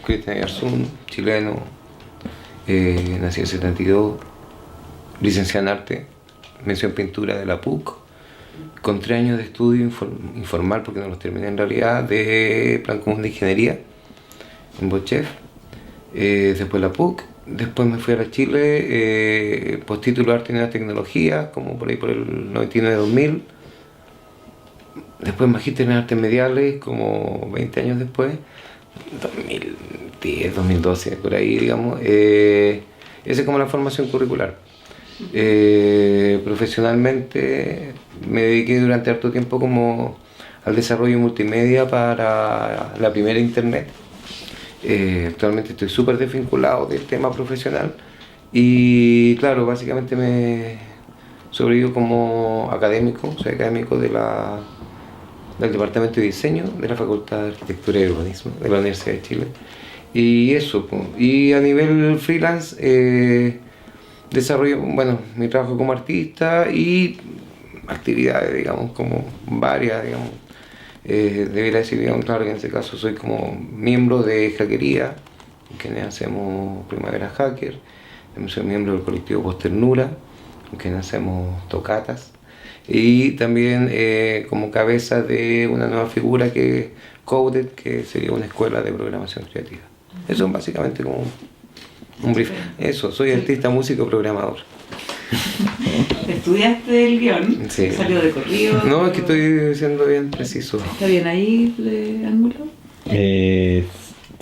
Cristian Yarzún, chileno, nací en 72, licenciado en arte, mención pintura de la PUC, con 3 años de estudio informal, porque no los terminé en realidad, de plan común de ingeniería en Bochef, después la PUC, después me fui a la Chile, postítulo de arte y nuevas tecnologías, como por ahí por el 99-2000, después magíster en artes mediales, como 20 años después, 2010, 2012, por ahí digamos, esa es como la formación curricular. Profesionalmente me dediqué durante harto tiempo como al desarrollo multimedia para la primera internet. Actualmente estoy súper desvinculado del tema profesional y claro, básicamente me sobrevivo como académico, soy académico del Departamento de Diseño de la Facultad de Arquitectura y Urbanismo de la Universidad de Chile. Y eso, y a nivel freelance, desarrollo, bueno, mi trabajo como artista y actividades, digamos, como varias, digamos. Debería decir, digamos, claro que en este caso soy como miembro de Hackería, que hacemos Primavera Hacker, también soy miembro del colectivo Posternura, que hacemos tocatas, y también como cabeza de una nueva figura que es Coded, que sería una escuela de programación creativa. Eso es básicamente como un brief. Eso, soy artista, músico, programador. ¿Estudiaste el guión? Sí. ¿Salió de corrido? No, es que estoy siendo bien preciso. ¿Está bien ahí de ángulo?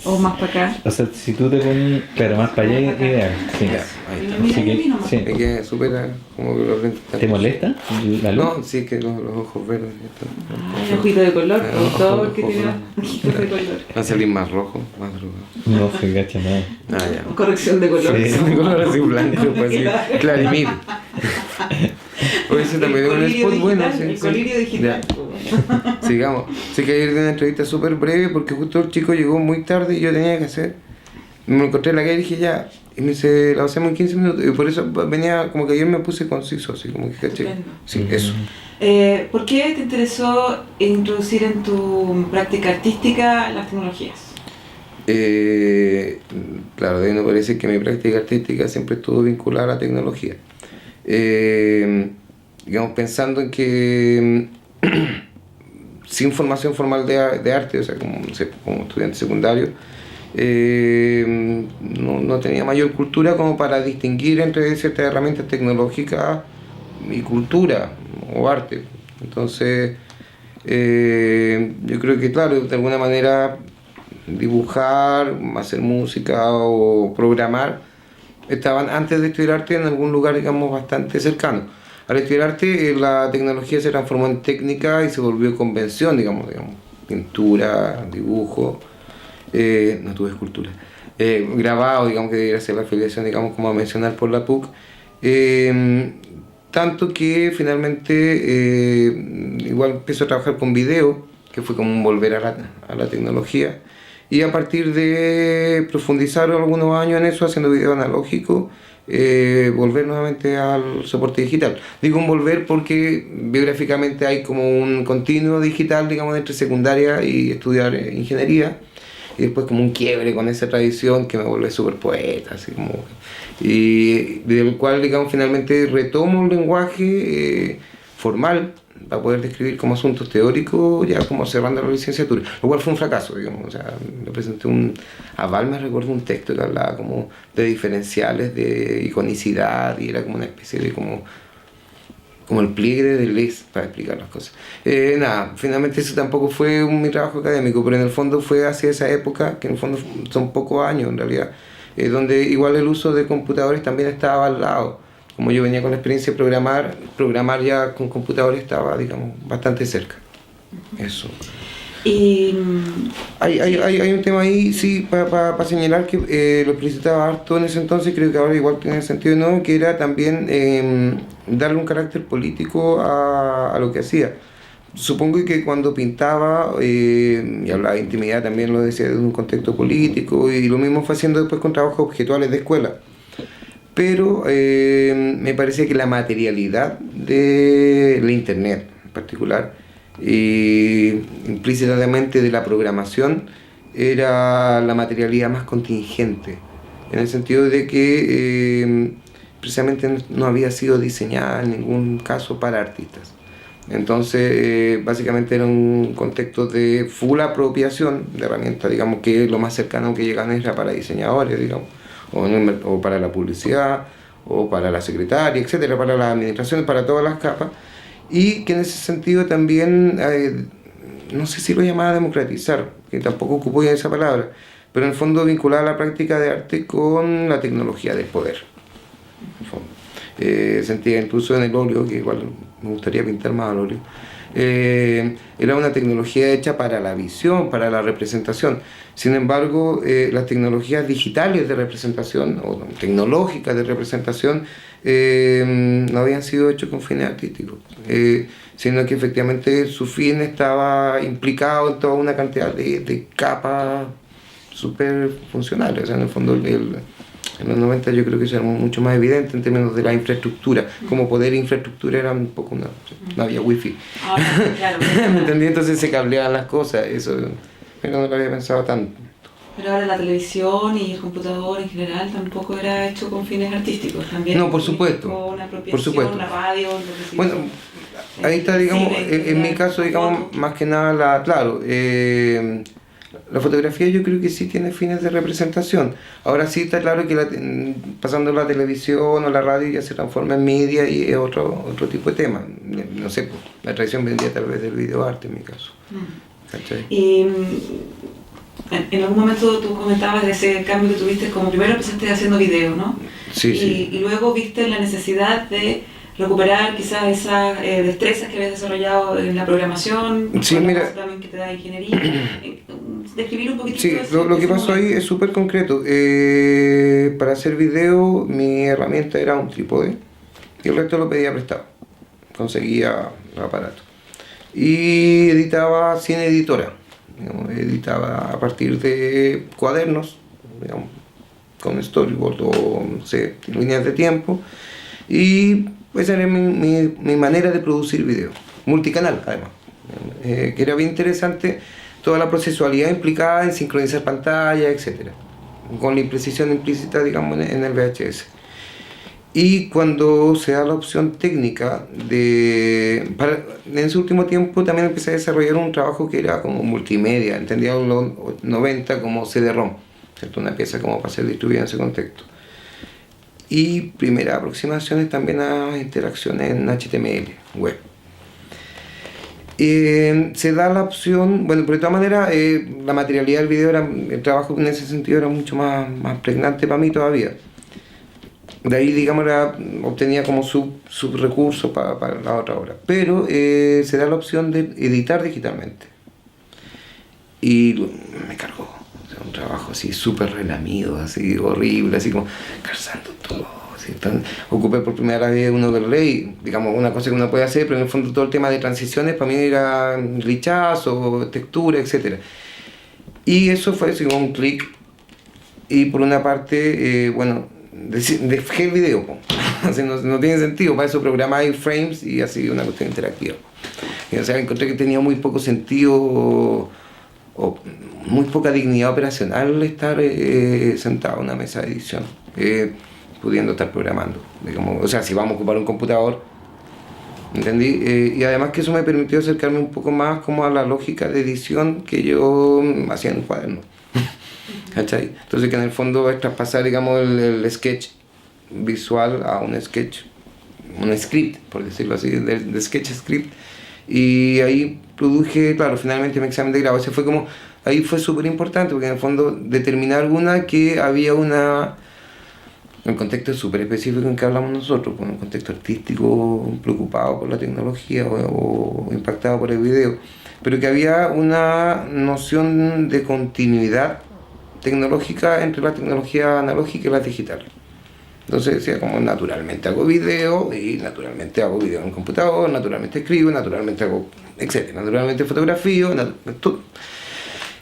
¿O más para acá? O sea, si tú te pones, claro, más para allá es ideal. Sí. Ya, ahí está. Mira, Así que, a mí nomás. sí. Es que supera como que los lentes están- ¿Te molesta la luz? No, sí, que los ojos verdes están. Un ojito de color, Ah, por todo ojo, el que ojo. tiene ojitos de color. Va a salir más rojo, más drogado. No se cacha nada. Ah, ya. Corrección de color. Sí. De color así blanco, pues así, clarimil. Oye, ese también es un colirio spot bueno, digital, sí. el colirio digital. Ya. Sigamos. Sí que ayer di una entrevista súper breve porque justo el chico llegó muy tarde y yo tenía que hacer. Me lo encontré en la calle y dije ya, y me dice, la hacemos en 15 minutos. Y por eso venía, como que ayer me puse conciso, así como que caché. Estupendo. Sí, eso. ¿Por qué te interesó introducir en tu práctica artística las tecnologías? Claro, de ahí no parece que mi práctica artística siempre estuvo vinculada a la tecnología. Digamos, pensando en que sin formación formal de arte, o sea, como, no sé, como estudiante secundario, no tenía mayor cultura como para distinguir entre ciertas herramientas tecnológicas y cultura o arte. Entonces, yo creo que, claro, de alguna manera dibujar, hacer música o programar estaban antes de estudiar arte en algún lugar, digamos, bastante cercano. Al estudiar arte, la tecnología se transformó en técnica y se volvió convención, digamos, pintura, dibujo, no tuve escultura, grabado, digamos, que debería ser la afiliación, digamos, como a mencionar por la PUC, tanto que finalmente igual empecé a trabajar con video, que fue como un volver a la tecnología, y a partir de profundizar algunos años en eso, haciendo video analógico, volver nuevamente al soporte digital. Digo un volver porque biográficamente hay como un continuo digital, digamos, entre secundaria y estudiar ingeniería, y después como un quiebre con esa tradición que me vuelve súper poeta, así como, y del cual, digamos, finalmente retomo un lenguaje formal para poder describir como asuntos teóricos, ya como cerrando la licenciatura, lo cual fue un fracaso, digamos. O sea, le presenté a Val, me recuerdo un texto que hablaba como de diferenciales, de iconicidad, y era como una especie de como el pliegue de Deleuze para explicar las cosas. Nada, finalmente eso tampoco fue mi trabajo académico, pero en el fondo fue hacia esa época, que en el fondo son pocos años en realidad, donde igual el uso de computadores también estaba al lado. Como yo venía con la experiencia de programar ya con computadores estaba, digamos, bastante cerca. Eso. Y Hay un tema ahí, sí, para señalar que lo explicitaba harto en ese entonces, creo que ahora igual tiene sentido, ¿no? Que era también darle un carácter político a lo que hacía. Supongo que cuando pintaba y hablaba de intimidad también lo decía desde un contexto político, y lo mismo fue haciendo después con trabajos objetuales de escuela. Pero me parece que la materialidad de la internet en particular, implícitamente de la programación, era la materialidad más contingente, en el sentido de que precisamente no había sido diseñada en ningún caso para artistas. Entonces, básicamente era un contexto de full apropiación de herramientas, digamos que lo más cercano que llegan era para diseñadores, digamos, o para la publicidad, o para la secretaria, etcétera, para las administraciones, para todas las capas, y que en ese sentido también, no sé si lo llamaba democratizar, que tampoco ocupó ya esa palabra, pero en el fondo vincular la práctica de arte con la tecnología del poder. En el fondo. Sentía incluso en el óleo, que igual me gustaría pintar más al óleo, era una tecnología hecha para la visión, para la representación. Sin embargo, las tecnologías digitales de representación o tecnológicas de representación no habían sido hechas con fines artísticos, sino que efectivamente su fin estaba implicado en toda una cantidad de capas súper funcionales. O sea, en el fondo, en los 90 yo creo que eso era mucho más evidente en términos de la infraestructura. Como poder infraestructura era un poco no había wifi. Claro, ¿Me entendí? Entonces se cableaban las cosas, eso, pero no lo había pensado tanto. Pero ahora la televisión y el computador en general tampoco era hecho con fines artísticos, también. No, por supuesto. Una apropiación, Por supuesto. la radio, lo que se Bueno, hizo, ahí está, digamos, cine, en mi caso, digamos, foto. más que nada, claro, la fotografía yo creo que sí tiene fines de representación. Ahora sí está claro que pasando la televisión o la radio ya se transforma en media y es otro tipo de tema. No sé, pues, la tradición vendría tal vez del videoarte en mi caso. ¿Cachai? Y en algún momento tú comentabas de ese cambio que tuviste, como primero empezaste haciendo video, ¿no? Sí, sí. Y luego viste la necesidad de recuperar quizás esas destrezas que habías desarrollado en la programación, Sí, mira, también que te da ingeniería. Describir un poquito. sí, lo que pasó ahí es súper concreto. Para hacer video mi herramienta era un trípode y el resto lo pedía prestado. Conseguía el aparato. Y editaba sin editora. Digamos, editaba a partir de cuadernos, digamos, con storyboard o no sé, líneas de tiempo. Y esa era mi manera de producir video. Multicanal, además. Que era bien interesante toda la procesualidad implicada en sincronizar pantalla, etc. Con la imprecisión implícita, digamos, en el VHS. Y cuando se da la opción técnica en ese último tiempo también empecé a desarrollar un trabajo que era como multimedia, entendido en los 90 como CD-ROM, ¿cierto? Una pieza como para ser distribuida en ese contexto. Y primeras aproximaciones también a interacciones en HTML, web. Se da la opción, bueno, pero de todas maneras la materialidad del video, el trabajo en ese sentido era mucho más pregnante para mí todavía. De ahí, digamos, obtenía como subrecursos para la otra obra. Pero se da la opción de editar digitalmente. Y me cargó. O sea, un trabajo así súper relamido, así horrible, así como calzando todo. Ocupé por primera vez un overlay, digamos, una cosa que uno puede hacer, pero en el fondo todo el tema de transiciones para mí era glitchazo, textura, etc. Y eso fue así como un clic. Y por una parte, bueno, dejé el video, así no tiene sentido, para eso programaba iframes y así una cuestión interactiva. O sea, encontré que tenía muy poco sentido o muy poca dignidad operacional estar sentado en una mesa de edición, pudiendo estar programando. Digamos, o sea, si vamos a ocupar un computador, ¿entendí? Y además que eso me permitió acercarme un poco más como a la lógica de edición que yo hacía en un cuaderno. ¿Cachai? Entonces que en el fondo es traspasar, digamos, el sketch visual a un sketch, un script, por decirlo así, de sketch script. Y ahí produje, claro, finalmente mi examen de grado. Ese fue como, ahí fue súper importante, porque en el fondo determinar que había un contexto súper específico en que hablamos nosotros, con un contexto artístico preocupado por la tecnología o impactado por el video, pero que había una noción de continuidad tecnológica entre la tecnología analógica y la digital. Entonces decía como naturalmente hago video y naturalmente hago video en computador, naturalmente escribo, naturalmente hago, etc. Naturalmente fotografío, todo.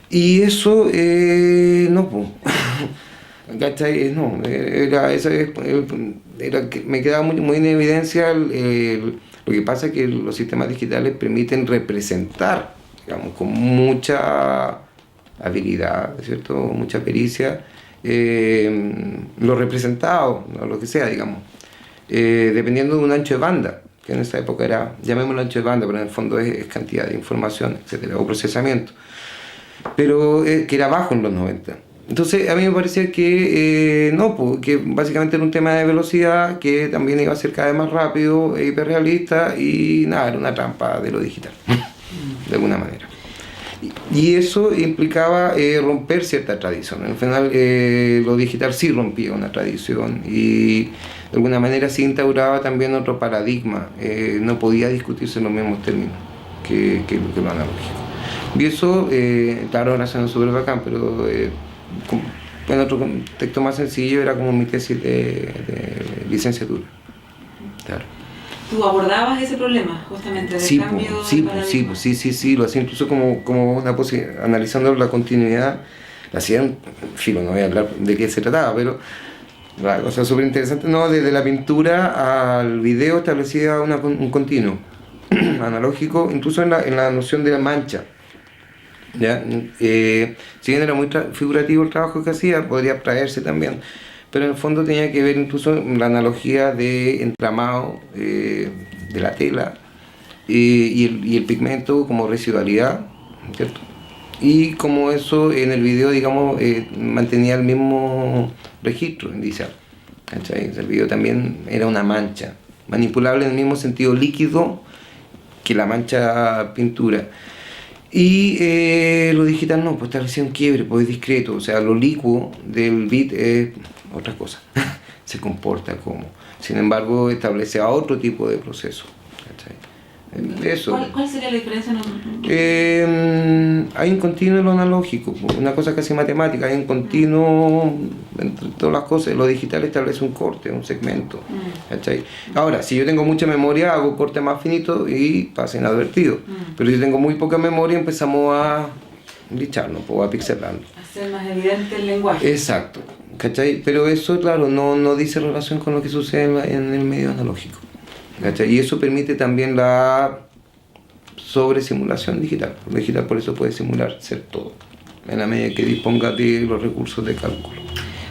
Y eso no, ¿cachai? No, me quedaba muy en evidencia lo que pasa es que los sistemas digitales permiten representar, digamos, con mucha habilidad, ¿cierto? Mucha pericia, lo representado, ¿no? Lo que sea, digamos, dependiendo de un ancho de banda, que en esa época era, llamémoslo ancho de banda, pero en el fondo es cantidad de información, etcétera, o procesamiento, pero que era bajo en los 90. Entonces a mí me parecía que no, que básicamente era un tema de velocidad que también iba a ser cada vez más rápido e hiperrealista y nada, era una trampa de lo digital, de alguna manera. Y eso implicaba romper cierta tradición. Al final lo digital sí rompía una tradición y de alguna manera sí instauraba también otro paradigma. No podía discutirse en los mismos términos que lo analógico. Y eso, claro, ahora suena súper bacán, pero en otro contexto más sencillo era como mi tesis de licenciatura. Claro. ¿Tú abordabas ese problema justamente del Sí, cambio sí, de paradigma? sí, lo hacía incluso como una posibilidad, analizando la continuidad, la hacían, filo, no voy a hablar de qué se trataba, pero la cosa súper interesante, no, desde la pintura al video establecía un continuo analógico, incluso en la noción de la mancha. ¿Ya? Si bien era muy figurativo el trabajo que hacía, podría abstraerse también, pero en el fondo tenía que ver incluso la analogía de entramado de la tela y el pigmento como residualidad, ¿cierto? Y como eso en el video, digamos, mantenía el mismo registro inicial, ¿cachai? El video también era una mancha, manipulable en el mismo sentido líquido que la mancha pintura. Y lo digital no, pues establecía un quiebre, pues es discreto, o sea, lo licuo del bit es otra cosa, se comporta como, sin embargo establece a otro tipo de proceso, ¿cachai? Eso. ¿Cuál sería la diferencia? Hay un continuo en lo analógico, una cosa casi matemática, hay un continuo entre todas las cosas. Lo digital establece un corte, un segmento, ¿cachai? Ahora, si yo tengo mucha memoria, hago corte más finito y pasa inadvertido, pero si tengo muy poca memoria, empezamos a licharnos, a pixelarlo. Hacer más evidente el lenguaje. Exacto, ¿cachai? Pero eso, claro, no dice relación con lo que sucede en el medio analógico, ¿cachai? Y eso permite también la sobresimulación digital. Lo digital por eso puede simular ser todo, en la medida que disponga de los recursos de cálculo.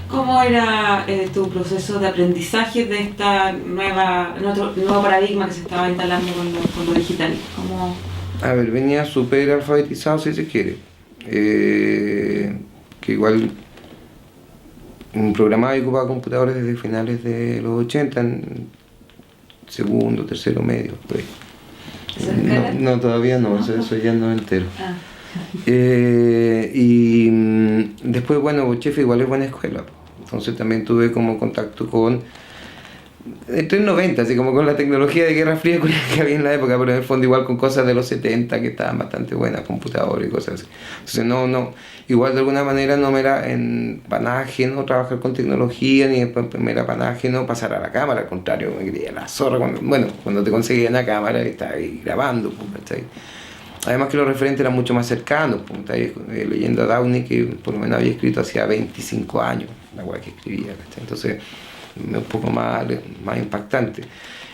¿Cómo era tu proceso de aprendizaje de esta nuevo paradigma que se estaba instalando con lo digital? ¿Cómo? A ver, venía súper alfabetizado, si se quiere. Que igual programaba y ocupaba computadores desde finales de los 80, en segundo, tercero, medio, por ahí. No, todavía no, eso ya no entero. Y después, bueno, Bochefe igual es buena escuela, entonces también tuve como contacto con, entre el 90, así como con la tecnología de Guerra Fría que había en la época, pero en el fondo igual con cosas de los 70 que estaban bastante buenas, computadores y cosas así. Entonces igual de alguna manera no me era para nada ajeno trabajar con tecnología, ni después me era para nada ajeno pasar a la cámara, al contrario, me quería la zorra cuando te conseguían la cámara y estabas ahí grabando, ¿cachai? Además que los referentes eran mucho más cercanos, ¿cachai? Leyendo a Downey, que por lo menos había escrito hacía 25 años, la weá que escribía, ¿cachai? Entonces un poco más impactante.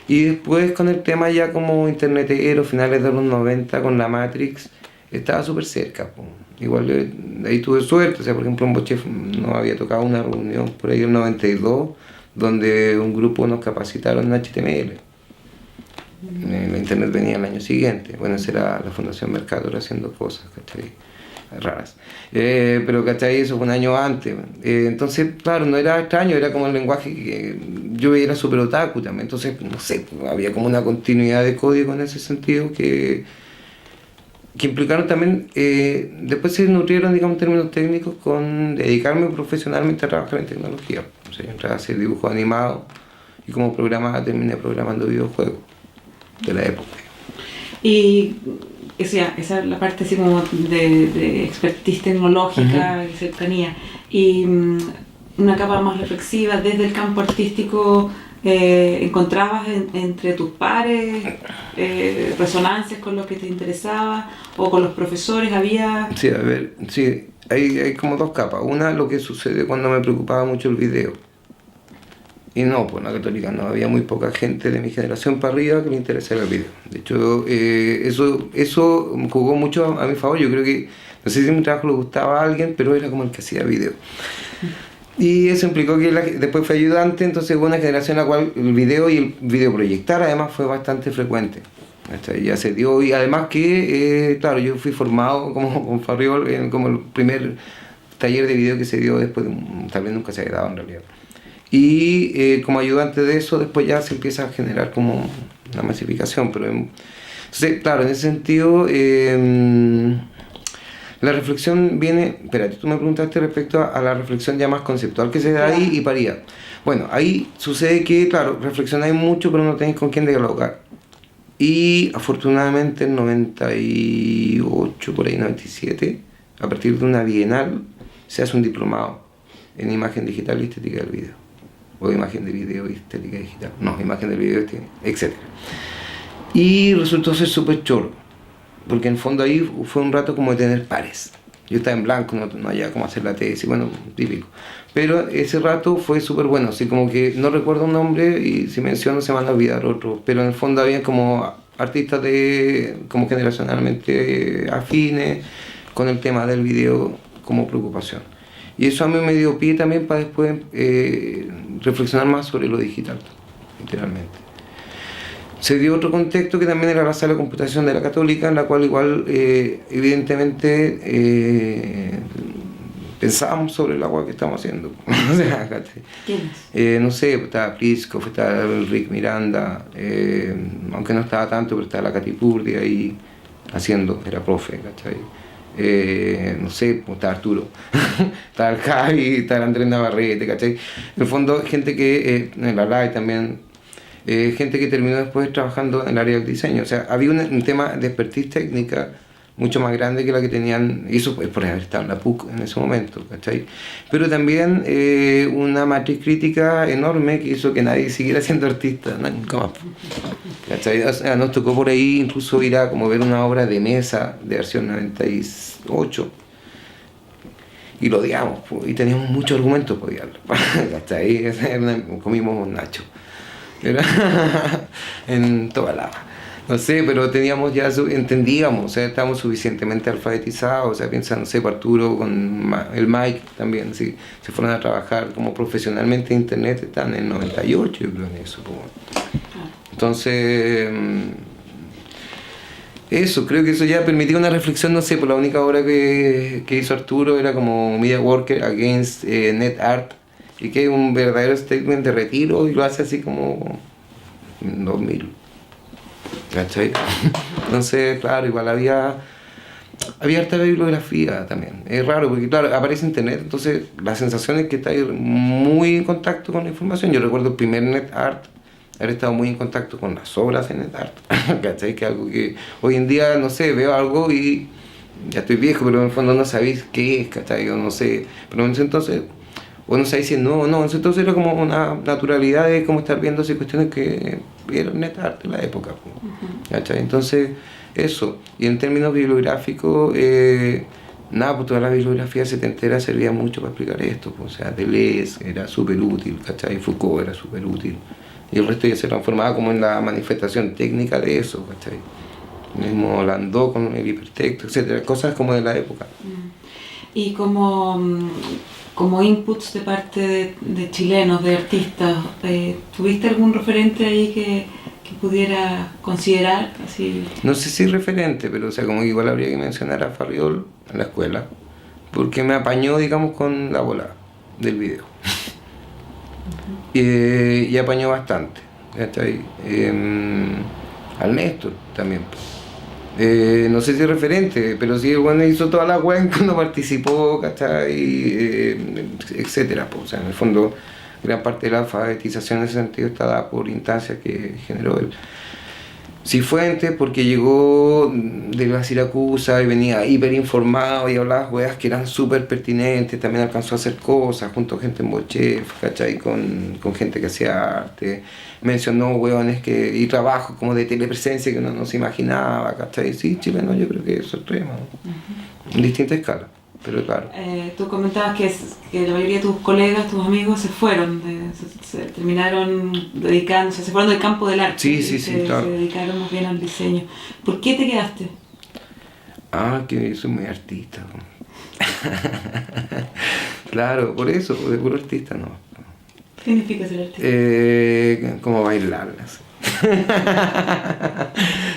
Y después con el tema ya como internetero, finales de los 90 con la Matrix, estaba súper cerca, po. Igual ahí tuve suerte, o sea, por ejemplo en Bochef nos había tocado una reunión por ahí en el 92 donde un grupo nos capacitaron en HTML. La internet venía el año siguiente, bueno, esa era la Fundación Mercator haciendo cosas, ¿cachai? Raras, pero ¿cachai? Eso fue un año antes, entonces claro, no era extraño, era como el lenguaje que yo veía, era súper otaku también, entonces no sé, había como una continuidad de código en ese sentido que implicaron también, después se nutrieron, digamos, en términos técnicos con dedicarme profesionalmente a trabajar en tecnología. O sea, yo entré a hacer dibujos animados y como programaba terminé programando videojuegos de la época. Y esa es la parte así como de expertise tecnológica y cercanía. Y una capa más reflexiva desde el campo artístico. ¿Encontrabas entre tus pares resonancias con lo que te interesaba o con los profesores? ¿Había...? Sí, a ver, sí, hay como dos capas. Una, lo que sucede cuando me preocupaba mucho el video. Y no, pues en la Católica no, había muy poca gente de mi generación para arriba que le interesara el video. De hecho, eso jugó mucho a mi favor. Yo creo que No sé si mi trabajo le gustaba a alguien, pero era como el que hacía video. Y eso implicó que después fue ayudante, entonces hubo una generación en la cual el video y el videoproyectar además fue bastante frecuente. Ya se dio, y además que, claro, yo fui formado como con Farriol como el primer taller de video que se dio después, tal vez nunca se había dado en realidad. Y como ayudante de eso, después ya se empieza a generar como una masificación. Pero entonces, claro, en ese sentido, la reflexión viene, espérate, tú me preguntaste respecto a la reflexión ya más conceptual que se da ahí y paría. Bueno, ahí sucede que, claro, reflexionáis mucho, pero no tenéis con quién dialogar. Y afortunadamente en 98, por ahí 97, a partir de una bienal, se hace un diplomado en imagen digital y estética del video. O imagen de video y estética digital. No, imagen del video, etc. Y resultó ser súper choro, porque en el fondo ahí fue un rato como de tener pares. Yo estaba en blanco, no había cómo hacer la tesis, bueno, típico. Pero ese rato fue súper bueno, así como que no recuerdo un nombre y si menciono se van a olvidar otros. Pero en el fondo había como artistas como generacionalmente afines con el tema del video como preocupación. Y eso a mí me dio pie también para después reflexionar más sobre lo digital, literalmente. Se dio otro contexto que también era la sala de computación de la Católica, en la cual igual evidentemente pensábamos sobre el agua que estamos haciendo. O sea, ¿Quiénes? no sé, estaba Prisco, estaba el Rick Miranda, aunque no estaba tanto, pero estaba la Catipurdi ahí haciendo, era profe, ¿cachai? No sé, estaba Arturo, estaba el Javi, estaba el Andrés Navarrete, ¿cachai? En el fondo, gente que, en la LAI también, gente que terminó después trabajando en el área del diseño. O sea, había un tema de expertise técnica mucho más grande que la que tenían, y eso por haber estado en la PUC en ese momento, ¿cachai? Pero también una matriz crítica enorme que hizo que nadie siguiera siendo artista, nunca más, ¿cachai? O sea, nos tocó por ahí incluso ir a como ver una obra de Mesa de versión 98 y lo odiamos, y teníamos muchos argumentos para odiarlo, ¿cachai? Comimos un nacho en toda la... No sé, pero teníamos ya, entendíamos, o sea, estábamos suficientemente alfabetizados, o sea, piensa, no sé, Arturo con el Mike también, sí, se fueron a trabajar como profesionalmente en internet, están en 98, yo creo en eso. Como. Entonces, eso, creo que eso ya permitía una reflexión, no sé, por la única obra que hizo Arturo era como Media Worker Against Net Art, y que es un verdadero statement de retiro, y lo hace así como en 2000. ¿Cachai? Entonces, claro, igual había harta bibliografía también. Es raro porque, claro, aparece internet, entonces la sensación es que está muy en contacto con la información. Yo recuerdo el primer NetArt, haber estado muy en contacto con las obras de NetArt, ¿cachai? Que algo que hoy en día, no sé, veo algo y ya estoy viejo, pero en el fondo no sabéis qué es, ¿cachai? Yo no sé, pero en ese entonces... Uno está diciendo, no, entonces era como una naturalidad de cómo estar viendo esas cuestiones que eran NetArt en la época. ¿Cachai? Entonces, eso. Y en términos bibliográficos, nada, pues toda la bibliografía setentera servía mucho para explicar esto. Pues, o sea, Deleuze era súper útil, ¿cachai? Foucault era súper útil. Y el resto ya se transformaba como en la manifestación técnica de eso, ¿cachai? Mismo Landau con el hipertexto, etcétera, cosas como de la época. Y como inputs de parte de chilenos, de artistas, ¿tuviste algún referente ahí que pudiera considerar? Así? No sé si referente, pero o sea, como igual habría que mencionar a Farriol en la escuela, porque me apañó, digamos, con la bola del video. Y apañó bastante. Al Néstor también. No sé si es referente, pero sí, bueno, hizo toda la web cuando participó, ¿cachai? Etcétera. Pues, o sea, en el fondo, gran parte de la alfabetización en ese sentido está dada por instancias que generó él. Cifuentes, porque llegó de la Siracusa y venía hiper informado y hablaba weas que eran súper pertinentes, también alcanzó a hacer cosas junto a gente en Bochef, ¿cachai? Con gente que hacía arte, mencionó weones y trabajos como de telepresencia que uno no se imaginaba, ¿cachai? Sí, chileno, yo creo que eso es extremo, en distinta escala, pero claro. Tú comentabas que la mayoría de tus colegas, tus amigos se fueron, se terminaron dedicándose, se fueron del campo del arte. Sí, claro. Se dedicaron más bien al diseño. ¿Por qué te quedaste? Ah, que yo soy muy artista. ¿No? Claro, por eso, de puro artista no. ¿Qué significa ser artista? Como bailarlas.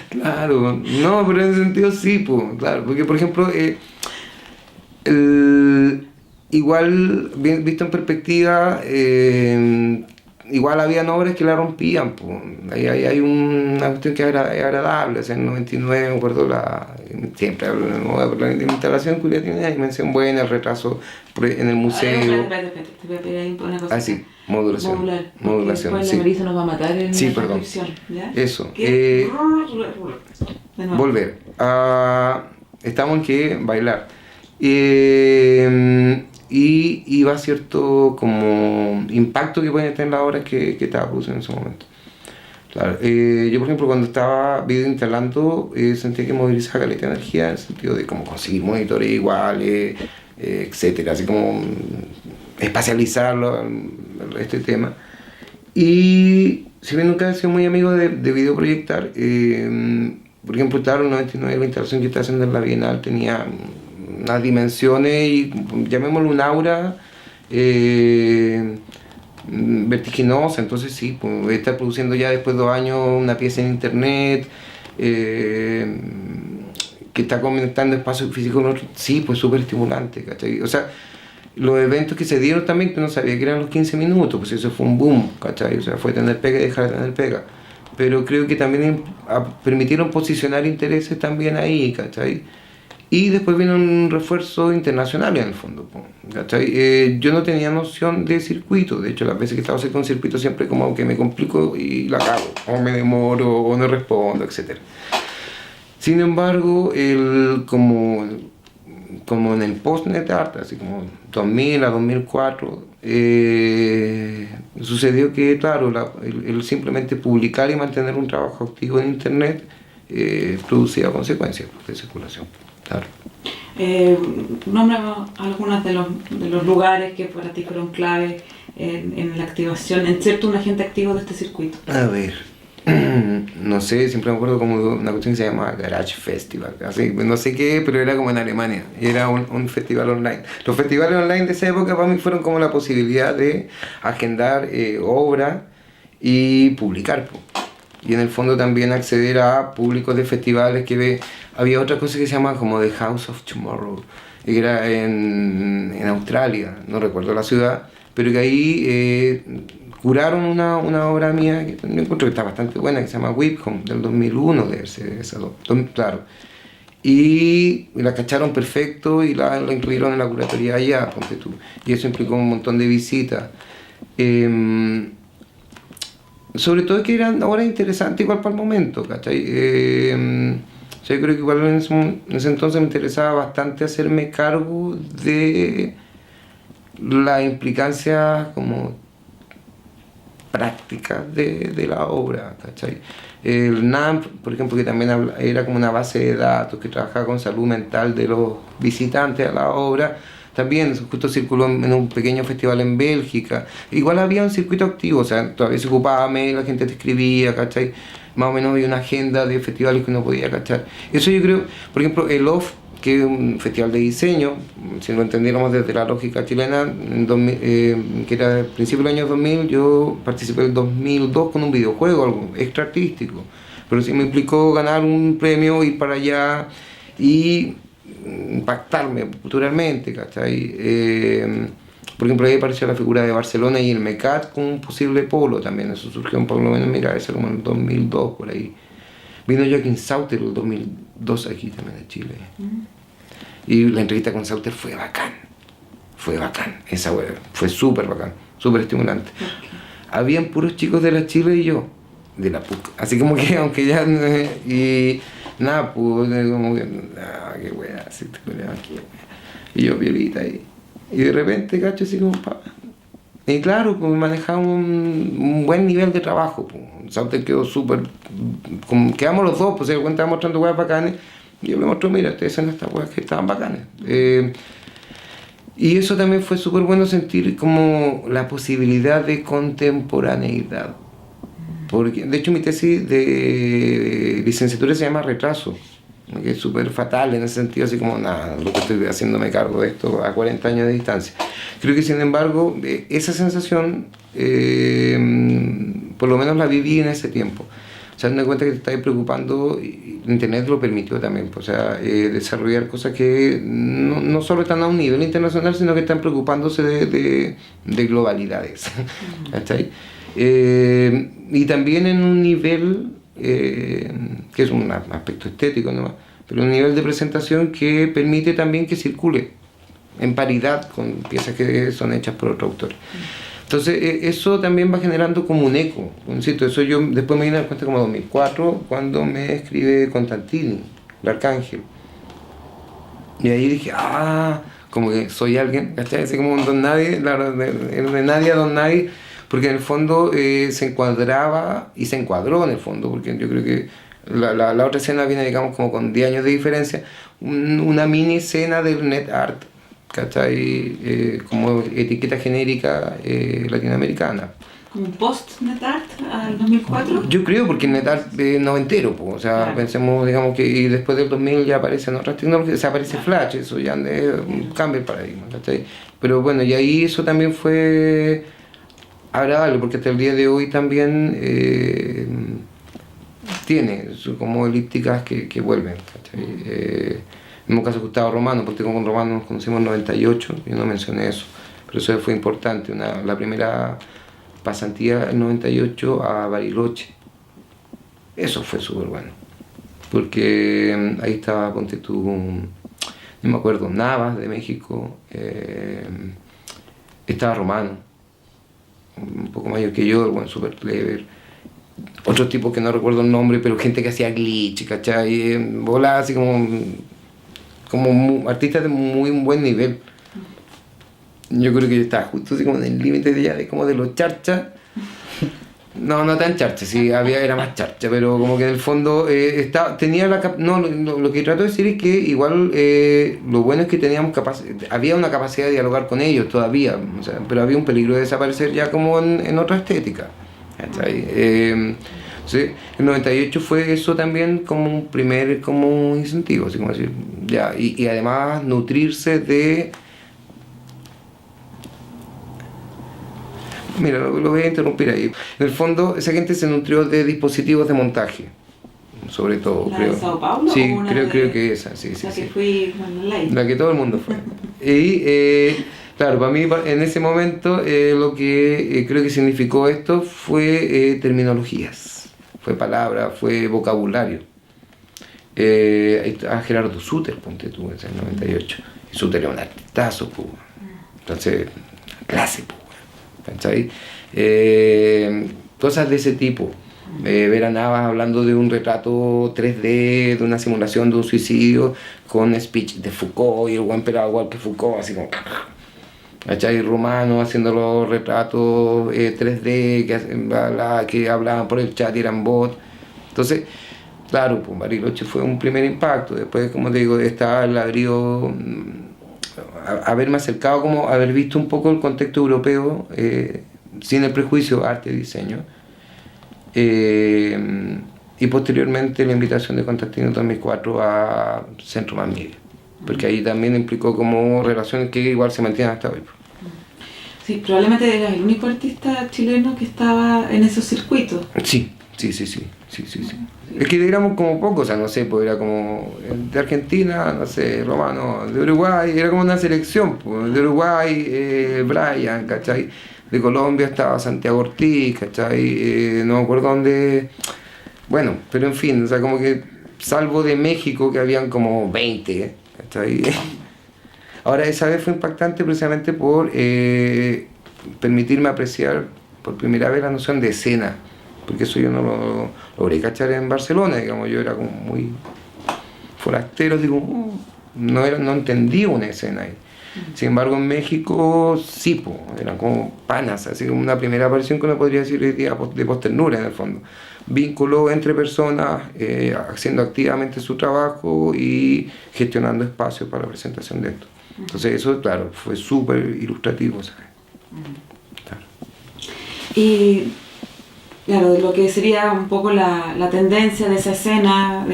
Claro, no, pero en ese sentido sí, pues, claro, porque por ejemplo, igual, visto en perspectiva, igual habían obras que la rompían, pues. Hay una cuestión que es agradable, o sea, en el 99 me acuerdo siempre hablo de nuevo, la instalación que tiene una dimensión buena, el retraso en el museo. Espérate, te voy a pedir ahí una cosa. Ah, sí, modulación. Modulación, después sí. la Marisa nos va a matar en Sí, la perdón. transcripción, ¿ya? Eso. De nuevo. Volver. Estamos en que bailar. Y iba cierto como impacto que pueden tener las obras que estaba produciendo en ese momento. Claro, yo por ejemplo cuando estaba video instalando sentía que movilizaba caleta de energía en el sentido de como conseguir monitores iguales, etcétera, así como espacializarlo, este tema. Y si bien nunca he sido muy amigo de videoproyectar, por ejemplo, claro, en el 99 la instalación que estaba haciendo en la Bienal tenía unas dimensiones y llamémoslo un aura vertiginosa, entonces sí, pues, estar produciendo ya después de 2 años una pieza en internet que está conectando espacio físico con otro, sí, pues súper estimulante, ¿cachai? O sea, los eventos que se dieron también, que no sabía que eran los 15 minutos, pues eso fue un boom, ¿cachai? O sea, fue tener pega y dejar de tener pega. Pero creo que también permitieron posicionar intereses también ahí, ¿cachai? Y después vino un refuerzo internacional en el fondo, ¿cachai? Yo no tenía noción de circuito, de hecho las veces que estaba cerca de un circuito siempre como que me complico y la cago, o me demoro, o no respondo, etc. Sin embargo, como en el post-net art, así como 2000 a 2004, sucedió que, claro, el simplemente publicar y mantener un trabajo activo en internet producía consecuencias de circulación. Claro. Nómbrame algunos de los lugares que para ti fueron clave en la activación, en ser tú un agente activo de este circuito. A ver, no sé, siempre me acuerdo como una cuestión que se llama Garage Festival, así, no sé qué, pero era como en Alemania, y era un festival online. Los festivales online de esa época para mí fueron como la posibilidad de agendar obras y publicar, y en el fondo también acceder a públicos de festivales que había otra cosa que se llama como The House of Tomorrow, que era en Australia, no recuerdo la ciudad, pero que ahí curaron una obra mía que yo encuentro que está bastante buena, que se llama Whip Home, del 2001, debe ser esa, claro. Y la cacharon perfecto y la incluyeron en la curatoría allá, ponte tú. Y eso implicó un montón de visitas. Sobre todo que eran obras interesantes igual para el momento, ¿cachai? Yo creo que igual en ese entonces me interesaba bastante hacerme cargo de la implicancia como práctica de la obra, ¿cachai? El NAMP, por ejemplo, que también era como una base de datos que trabajaba con salud mental de los visitantes a la obra, también justo circuló en un pequeño festival en Bélgica. Igual había un circuito activo, o sea, todavía se ocupaba mail, la gente te escribía, ¿cachai? Más o menos había una agenda de festivales que uno podía cachar. Eso yo creo, por ejemplo, el OFF, que es un festival de diseño, si lo entendiéramos desde la lógica chilena, que era al principio del año 2000, yo participé en el 2002 con un videojuego, algo extra artístico, pero sí me implicó ganar un premio, ir para allá y impactarme culturalmente, ¿cachai? Por ejemplo, ahí apareció la figura de Barcelona y el MECAT con un posible polo también, eso surgió por lo menos, mira, eso como en el 2002, por ahí. Vino Joaquín Sauter el 2002 aquí también en Chile. Y la entrevista con Sauter fue bacán, esa wea, fue súper bacán, súper estimulante. Habían puros chicos de la Chile y yo, de la PUC, así como que aunque ya, y nada, pues, como que, qué wea, así te aquí, y yo violita ahí. Y de repente, cacho, así como, y claro, pues manejaba un buen nivel de trabajo, pues. Sauter quedó súper, quedamos los dos, pues se cuenta mostrando weas bacanes, y yo le mostré, mira, ustedes son estas weas que estaban bacanes. Y eso también fue súper bueno sentir como la posibilidad de contemporaneidad. Porque, de hecho, mi tesis de licenciatura se llama Retraso. que es súper fatal en ese sentido, así como nada, lo que estoy haciéndome cargo de esto a 40 años de distancia. Creo que sin embargo esa sensación por lo menos la viví en ese tiempo. O sea, dando cuenta que te estás preocupando, Internet lo permitió también, o sea, desarrollar cosas que no solo están a un nivel internacional, sino que están preocupándose de globalidades, ¿cachai? Y también en un nivel, que es un aspecto estético nomás, pero un nivel de presentación que permite también que circule en paridad con piezas que son hechas por otros autores. Entonces eso también va generando como un eco, insisto, eso yo después me vine a dar cuenta como 2004 cuando me escribe Constantini, el Arcángel, y ahí dije, como que soy alguien, ¿cachai? Así como un don nadie, de nadie a don nadie, porque en el fondo se encuadraba y se encuadró en el fondo, porque yo creo que la otra escena viene, digamos, como con 10 años de diferencia, una mini escena del net art, ¿cachai? Como etiqueta genérica latinoamericana. ¿Un post-NetArt al 2004? Yo creo, porque el NetArt es noventero, o sea, claro. Pensemos, digamos, que y después del 2000 ya aparecen otras tecnologías, o sea, aparece Flash, eso ya cambia el paradigma, ¿cachai? Pero bueno, y ahí eso también fue agradable, porque hasta el día de hoy también tiene como elípticas que vuelven, ¿cachai? En el caso de Gustavo Romano, porque con Romano nos conocimos en 98, yo no mencioné eso, pero eso fue importante, la primera pasantía en 98 a Bariloche, eso fue súper bueno, porque ahí estaba, ponte tú, no me acuerdo, Navas de México, estaba Romano, un poco mayor que yo, bueno, súper clever, otros tipos que no recuerdo el nombre, pero gente que hacía glitch, ¿cachai? Volaba así como artistas de muy buen nivel. Yo creo que yo estaba justo así como en el límite de los charchas. No tan charcha, sí, era más charcha, pero como que en el fondo tenía lo que trato de decir es que igual lo bueno es que teníamos había una capacidad de dialogar con ellos todavía, o sea, pero había un peligro de desaparecer ya como en otra estética, ¿cachai? Sí, el 98 fue eso también como un primer como incentivo, así como decir, ya, y además nutrirse de... Mira, lo voy a interrumpir ahí. En el fondo, esa gente se nutrió de dispositivos de montaje, sobre todo, ¿La creo. de Sao Paulo? Sí, creo que esa, sí. La que fui con la ley. La que todo el mundo fue. Y claro, para mí en ese momento lo que creo que significó esto fue terminologías, fue palabras, fue vocabulario. Ahí estaba Gerardo Suter, ponte tú, en el 98. Y Suter era un artistazo, pues. Entonces, clase, pues. ¿Cachai? Cosas de ese tipo. Ver a Navas hablando de un retrato 3D, de una simulación de un suicidio, con speech de Foucault, y el buen pelado igual que Foucault, así como... ¿Cachai? Romano haciendo los retratos 3D que hablaban por el chat y eran bots. Entonces, claro, pues Bariloche fue un primer impacto. Después, como te digo, estaba el ladrillo... haberme acercado, como haber visto un poco el contexto europeo sin el prejuicio arte y diseño, y posteriormente la invitación de Constantino en 2004 a Centro Más Media, porque ahí también implicó como relaciones que igual se mantienen hasta hoy. Sí, probablemente eras el único artista chileno que estaba en esos circuitos. Sí. Es que éramos como pocos, o sea, no sé, pues era como de Argentina, no sé, Romano, de Uruguay, era como una selección, pues, de Uruguay, Brian, ¿cachai? De Colombia estaba Santiago Ortiz, ¿cachai? No me acuerdo dónde, bueno, pero en fin, o sea, como que salvo de México que habían como 20, ¿cachai? Ahora esa vez fue impactante precisamente por permitirme apreciar por primera vez la noción de escena, porque eso yo no lo logré cachar en Barcelona, digamos, yo era como muy forastero, digo, no entendía una escena ahí. Sin embargo, en México sí, eran como panas, así como una primera aparición que uno podría decir hoy día de posternura en el fondo. Vínculo entre personas, haciendo activamente su trabajo y gestionando espacios para la presentación de esto. Entonces eso, claro, fue súper ilustrativo, ¿sabes? Claro. Y claro, lo que sería un poco la tendencia de esa escena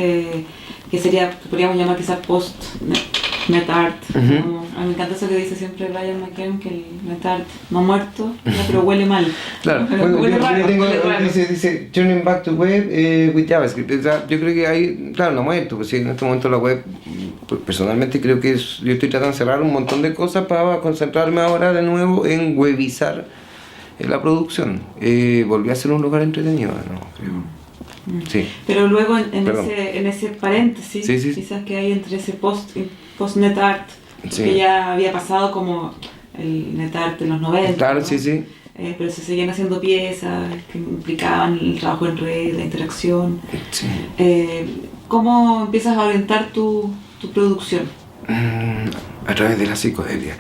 que sería, que podríamos llamar quizás post-net-art. A mí me encanta eso que dice siempre Brian McKern, que el net-art no ha muerto, pero huele mal. Claro, Pero huele raro, huele raro. dice Turning Back to Web with JavaScript. O sea, yo creo que hay, claro, no ha muerto, pues sí, en este momento la web, pues, personalmente creo que yo estoy tratando de cerrar un montón de cosas para concentrarme ahora de nuevo en webizar la producción. Volví a ser un lugar entretenido, ¿no? Creo. Sí. Pero luego en Perdón. ese paréntesis, Sí. quizás que hay entre ese post-net art, Sí. que ya había pasado como el net art de los 90, Claro, ¿no? sí. Pero se seguían haciendo piezas que implicaban el trabajo en red, la interacción. Sí. ¿Cómo empiezas a orientar tu producción? A través de la psicodelia.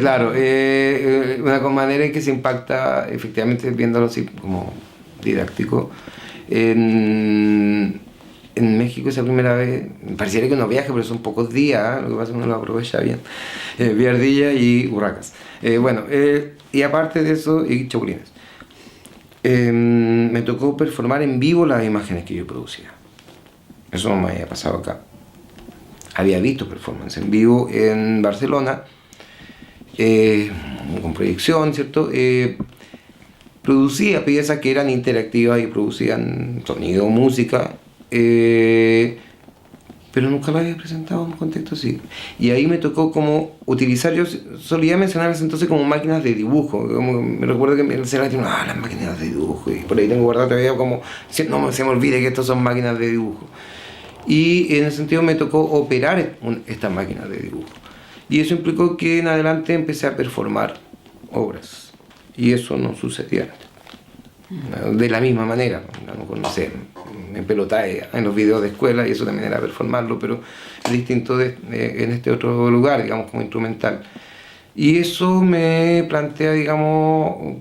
Claro, una manera en que se impacta, efectivamente, viéndolo así como didáctico. En México esa primera vez, pareciera que uno viaja, pero son pocos días, lo que pasa es que uno lo aprovecha bien. Vi ardilla y urracas. Y aparte de eso, y chapulines. Me tocó performar en vivo las imágenes que yo producía. Eso no me había pasado acá. Había visto performance en vivo en Barcelona, con proyección, ¿cierto? Producía piezas que eran interactivas y producían sonido, música, pero nunca lo había presentado en un contexto así. Y ahí me tocó como utilizar, yo solía mencionar entonces como máquinas de dibujo, como me recuerdo que en el celular tenía las máquinas de dibujo, y por ahí tengo guardado todavía como, no se me olvide que estos son máquinas de dibujo. Y en ese sentido me tocó operar estas máquinas de dibujo. Y eso implicó que en adelante empecé a performar obras. Y eso no sucedía de la misma manera. No sé, me pelotaba en los videos de escuela y eso también era performarlo, pero es distinto en este otro lugar, digamos, como instrumental. Y eso me plantea, digamos,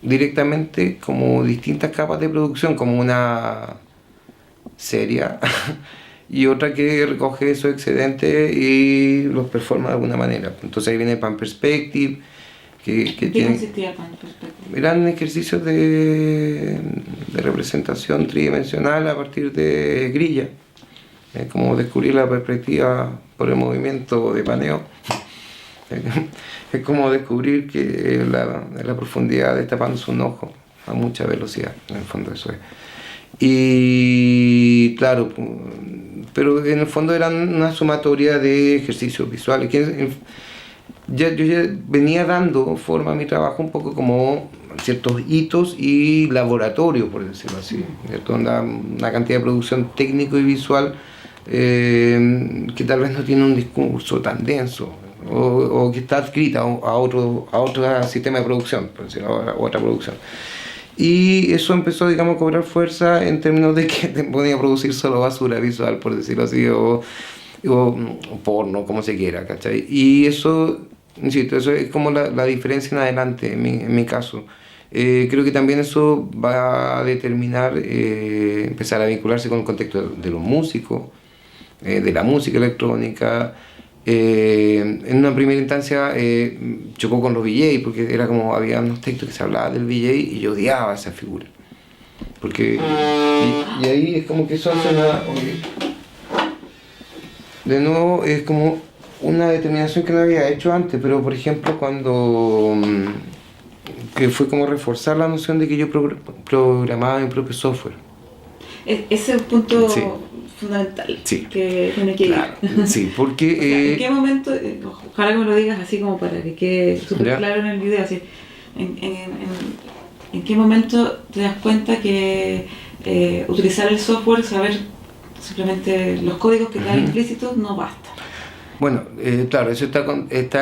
directamente como distintas capas de producción, como una seria y otra que recoge esos excedentes y los performa de alguna manera. Entonces ahí viene Pan Perspective, que ¿Qué tiene, consistía Pan Perspective? eran ejercicios de representación tridimensional a partir de grilla, como descubrir la perspectiva por el movimiento de paneo. Es como descubrir que la profundidad destapándose un ojo a mucha velocidad, en el fondo eso es. Y claro, pero en el fondo eran una sumatoria de ejercicios visuales. Yo ya venía dando forma a mi trabajo un poco como ciertos hitos y laboratorios, por decirlo así. Una cantidad de producción técnico y visual que tal vez no tiene un discurso tan denso o que está adscrita a otro sistema de producción, por decirlo, a otra producción. Y eso empezó, digamos, a cobrar fuerza en términos de que te ponía a producir solo basura visual, por decirlo así, o porno, como se quiera, ¿cachai? Y eso, insisto, eso es como la diferencia en adelante, en mi caso. Creo que también eso va a determinar empezar a vincularse con el contexto de los músicos, de la música electrónica. En una primera instancia chocó con los VJ porque era como había unos textos que se hablaba del VJ y yo odiaba esa figura porque y ahí es como que eso hace de nuevo es como una determinación que no había hecho antes, pero por ejemplo cuando que fue como reforzar la noción de que yo programaba mi propio software. Ese es el punto Sí. fundamental, Sí. que tiene que ir. Claro, sí, porque O sea, ¿en qué momento, ojalá que me lo digas así como para que quede súper Ya. claro en el video, así, en qué momento te das cuenta que utilizar el software, saber simplemente los códigos que están implícitos no basta? Bueno, claro, eso está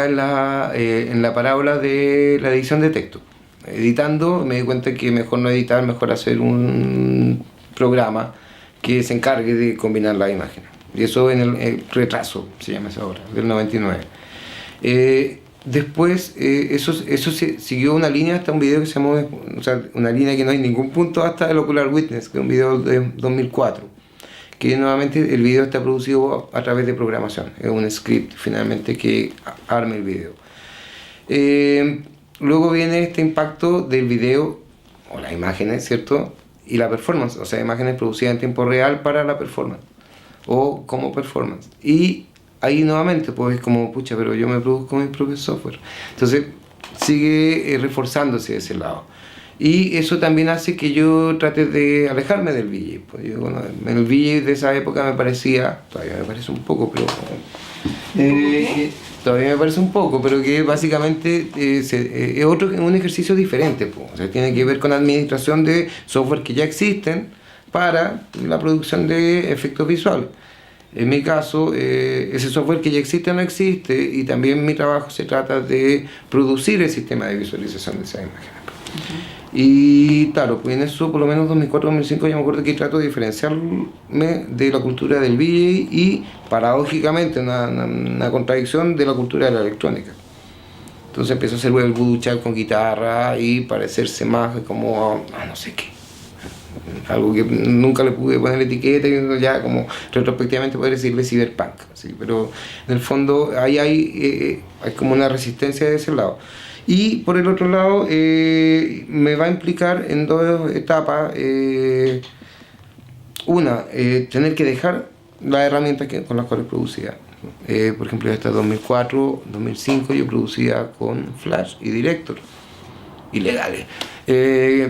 en la parábola de la edición de texto. Editando me di cuenta que mejor no editar, mejor hacer un programa que se encargue de combinar las imágenes. Y eso en el retraso, se llama esa obra, del 99. Después, eso siguió una línea hasta un video que se llamó, o sea, una línea que no hay ningún punto hasta el Ocular Witness, que es un video de 2004. Que nuevamente el video está producido a través de programación, es un script finalmente que arma el video. Luego viene este impacto del video, o las imágenes, ¿cierto? Y la performance, o sea, imágenes producidas en tiempo real para la performance. o como performance. Y ahí nuevamente pues es como, pucha, pero yo me produzco mi propio software. Entonces sigue reforzándose ese lado. Y eso también hace que yo trate de alejarme del VJ. Pues yo, bueno, en el VJ de esa época me parecía, todavía me parece un poco, pero... todavía me parece un poco, pero que básicamente es un ejercicio diferente. Pues. O sea, tiene que ver con administración de software que ya existen para la producción de efectos visuales. En mi caso, ese software que ya existe no existe, y también mi trabajo se trata de producir el sistema de visualización de esas imágenes. Y claro, pues en eso, por lo menos 2004-2005, yo me acuerdo que trato de diferenciarme de la cultura del VJ y, paradójicamente, una contradicción de la cultura de la electrónica. Entonces empiezo a hacer el voodoo child con guitarra y parecerse más como a no sé qué. Algo que nunca le pude poner etiqueta, y ya como retrospectivamente poder decirle cyberpunk, ¿sí? Pero en el fondo ahí hay como una resistencia de ese lado. Y por el otro lado me va a implicar en dos etapas. Tener que dejar las herramientas con las cuales producía. Por ejemplo, hasta 2004, 2005 yo producía con Flash y Director, ilegales,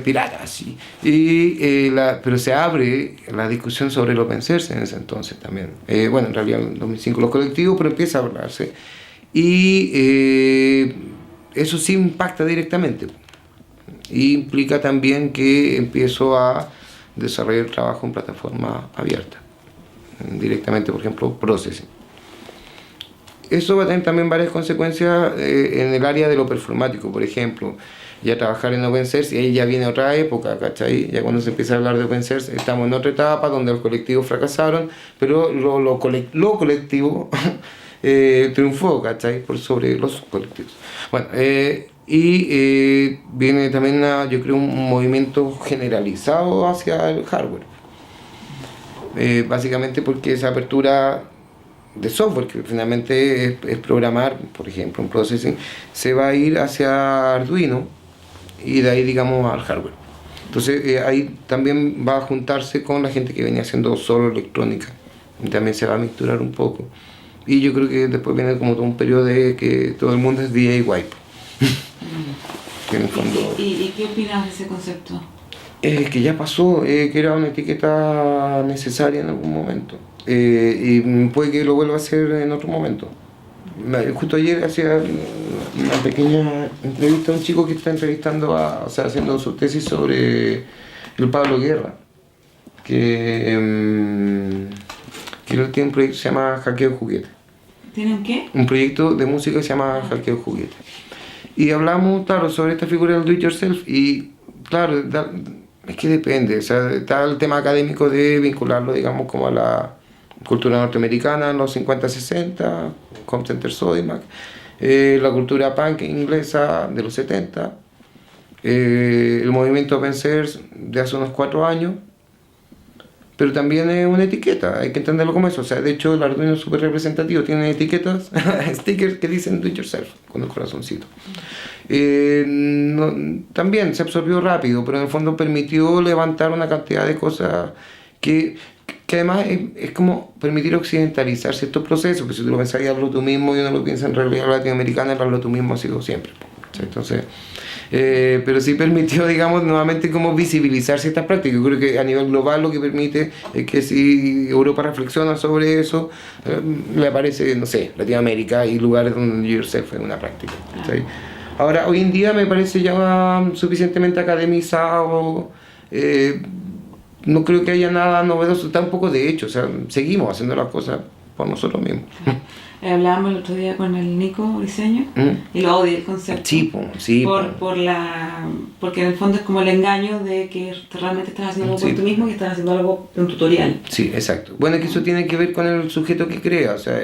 piratas, sí. Pero se abre la discusión sobre el open source en ese entonces también. Bueno, en realidad en 2005 los colectivos, pero empieza a hablarse. Y eso sí impacta directamente. Y implica también que empiezo a desarrollar el trabajo en plataforma abierta. Directamente, por ejemplo, Processing. Eso va a tener también varias consecuencias en el área de lo performático, por ejemplo. Ya trabajar en open source, y ahí ya viene otra época, ¿cachai? Ya cuando se empieza a hablar de open source, estamos en otra etapa donde los colectivos fracasaron, pero lo colectivo triunfó, ¿cachai? Por sobre los colectivos. Bueno, viene también, yo creo, un movimiento generalizado hacia el hardware. Básicamente porque esa apertura de software, que finalmente es programar, por ejemplo, un processing, se va a ir hacia Arduino, y de ahí, digamos, al hardware. Entonces ahí también va a juntarse con la gente que venía haciendo solo electrónica, y también se va a mixturar un poco. Y yo creo que después viene como todo un periodo de que todo el mundo es DIY. Que en el fondo... ¿Y qué opinas de ese concepto? Que ya pasó, que era una etiqueta necesaria en algún momento. Y puede que lo vuelva a hacer en otro momento. Justo ayer hacía una pequeña entrevista a un chico que está entrevistando haciendo su tesis sobre el Pablo Guerra, que tiene un proyecto que se llama Hackeo Juguete. ¿Tiene un qué? Un proyecto de música que se llama Hackeo Juguete. Y hablamos, claro, sobre esta figura del do it yourself, y claro, es que depende, o sea, está el tema académico de vincularlo, digamos, como a la cultura norteamericana en los 50-60, Comcenter Sodimac, la cultura punk inglesa de los 70, el movimiento open source de hace unos 4 años, pero también es una etiqueta, hay que entenderlo como eso. O sea, de hecho el Arduino es súper representativo, tiene etiquetas, stickers que dicen do it yourself, con el corazoncito. También se absorbió rápido, pero en el fondo permitió levantar una cantidad de cosas que además es como permitir occidentalizar ciertos procesos, porque si tú lo pensás y hablo tú mismo, y uno lo piensa en realidad latinoamericana, el hablo tú mismo ha sido siempre. Entonces, pero sí permitió, digamos, nuevamente como visibilizar ciertas prácticas. Yo creo que a nivel global lo que permite es que si Europa reflexiona sobre eso, le aparece, no sé, Latinoamérica y lugares donde yourself es una práctica. ¿Sí? Ahora, hoy en día me parece ya suficientemente academizado, no creo que haya nada novedoso, tampoco de hecho, o sea, seguimos haciendo las cosas por nosotros mismos. Hablábamos el otro día con el Nico Briceño y lo odia el concepto. Sí, sí. Porque en el fondo es como el engaño de que realmente estás haciendo algo por tú mismo y estás haciendo algo en un tutorial. Sí, exacto. Bueno, es que eso tiene que ver con el sujeto que crea, o sea,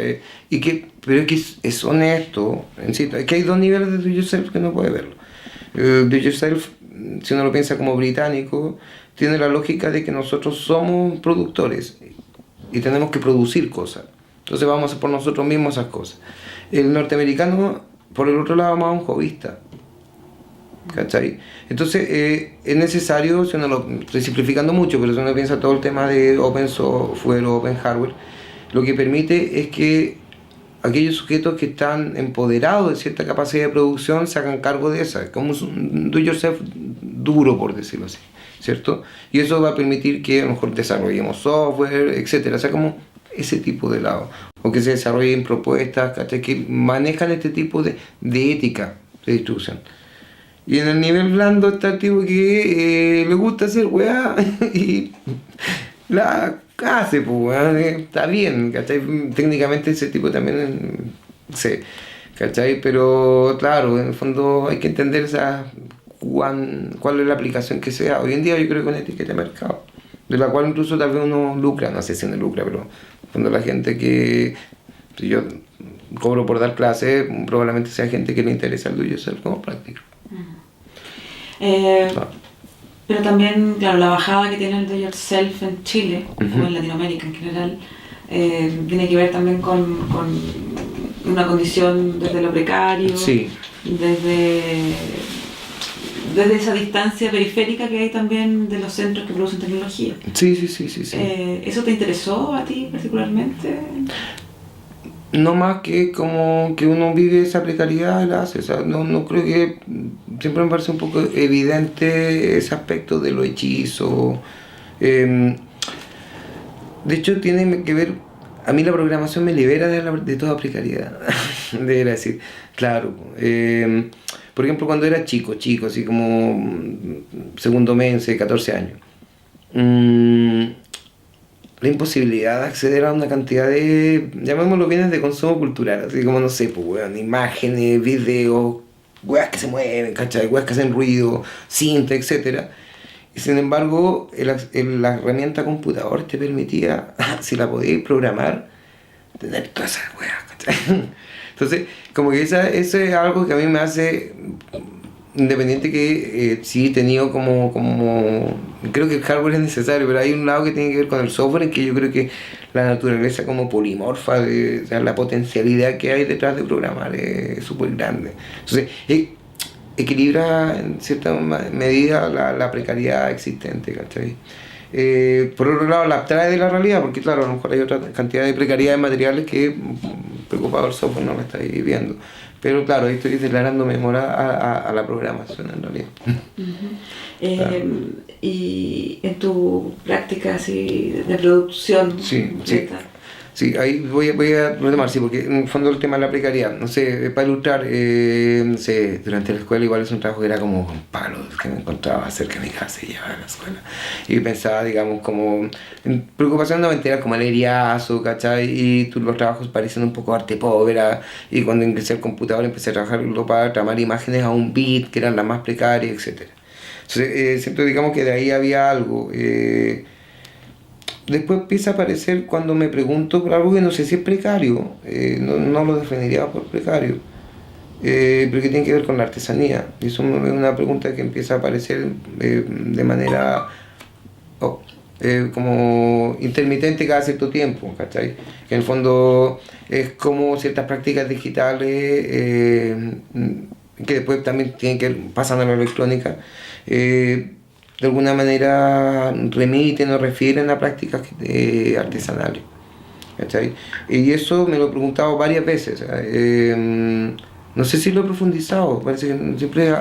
pero es que es honesto, insisto, es que hay dos niveles de do yourself que no puede verlo. Do yourself, si uno lo piensa como británico, tiene la lógica de que nosotros somos productores y tenemos que producir cosas. Entonces vamos a hacer por nosotros mismos esas cosas. El norteamericano, por el otro lado, más un hobbyista. ¿Cachai? Entonces es necesario, si uno lo estoy simplificando mucho, pero si uno piensa todo el tema de open software o open hardware, lo que permite es que aquellos sujetos que están empoderados de cierta capacidad de producción se hagan cargo de esa, como un do yourself duro, por decirlo así, ¿cierto? Y eso va a permitir que a lo mejor desarrollemos software, etcétera, o sea, como ese tipo de lado, o que se desarrollen propuestas, ¿cachai? Que manejan este tipo de ética de distribución. Y en el nivel blando está el tipo que le gusta hacer weá y la hace, pues weá, está bien, ¿cachai? Técnicamente ese tipo también sí, ¿cachai? Pero claro, en el fondo hay que entender cuál es la aplicación que sea. Hoy en día yo creo que una etiqueta de mercado, de la cual incluso tal vez uno lucra, no sé si uno lucra, pero cuando la gente que si yo cobro por dar clases, probablemente sea gente que le interesa el do yourself como práctica. Pero también, claro, la bajada que tiene el do yourself en Chile, o en Latinoamérica en general, tiene que ver también con una condición desde lo precario, sí. desde esa distancia periférica que hay también de los centros que producen tecnología. Sí. ¿Eso te interesó a ti particularmente? No más que como que uno vive esa precariedad, la hace. O sea, no creo que... Siempre me parece un poco evidente ese aspecto de lo hechizo. De hecho, tiene que ver... A mí la programación me libera de toda precariedad. Debería decir, claro. Por ejemplo, cuando era chico, así como segundo mes, 14 años. La imposibilidad de acceder a una cantidad de, llamémoslo, bienes de consumo cultural, así como, no sé, pues, weón, imágenes, videos, weas que se mueven, ¿cachai? Weas que hacen ruido, cinta, etc. Y sin embargo, la herramienta computador te permitía, si la podías programar, tener todas esas weas, ¿cachai? Entonces, como que eso es algo que a mí me hace... Independiente que sí he tenido como creo que el hardware es necesario, pero hay un lado que tiene que ver con el software, en que yo creo que la naturaleza como polimorfa, o sea, la potencialidad que hay detrás de programar es súper grande. Entonces equilibra en cierta medida la precariedad existente, ¿cachai? Por otro lado la abstrae de la realidad, porque claro, a lo mejor hay otra cantidad de precariedades materiales que preocupado el software no lo está viviendo. Pero claro, ahí estoy declarándome amor a la programación en realidad. Claro. Y en tu práctica así de producción. Sí, ahí voy a retomar, sí, porque en el fondo el tema de la precariedad, no sé, para ilustrar, no sé, durante la escuela igual es un trabajo que era como con palos que me encontraba cerca de mi casa y llevaba a la escuela. Y pensaba, digamos, como, en preocupación no me entera como el eriazo, ¿cachai? Y los trabajos parecen un poco arte pobre, y cuando ingresé al computador empecé a trabajarlo para tramar imágenes a un bit, que eran las más precarias, etc. Entonces, siempre digamos que de ahí había algo. Después empieza a aparecer cuando me pregunto por algo que no sé si es precario, no lo definiría por precario, pero que tiene que ver con la artesanía. Y eso es una pregunta que empieza a aparecer de manera como intermitente cada cierto tiempo, ¿cachai? Que en el fondo es como ciertas prácticas digitales que después también pasan a la electrónica. De alguna manera remiten o refieren a prácticas artesanales, ¿cachai? Y eso me lo he preguntado varias veces. No sé si lo he profundizado, parece que siempre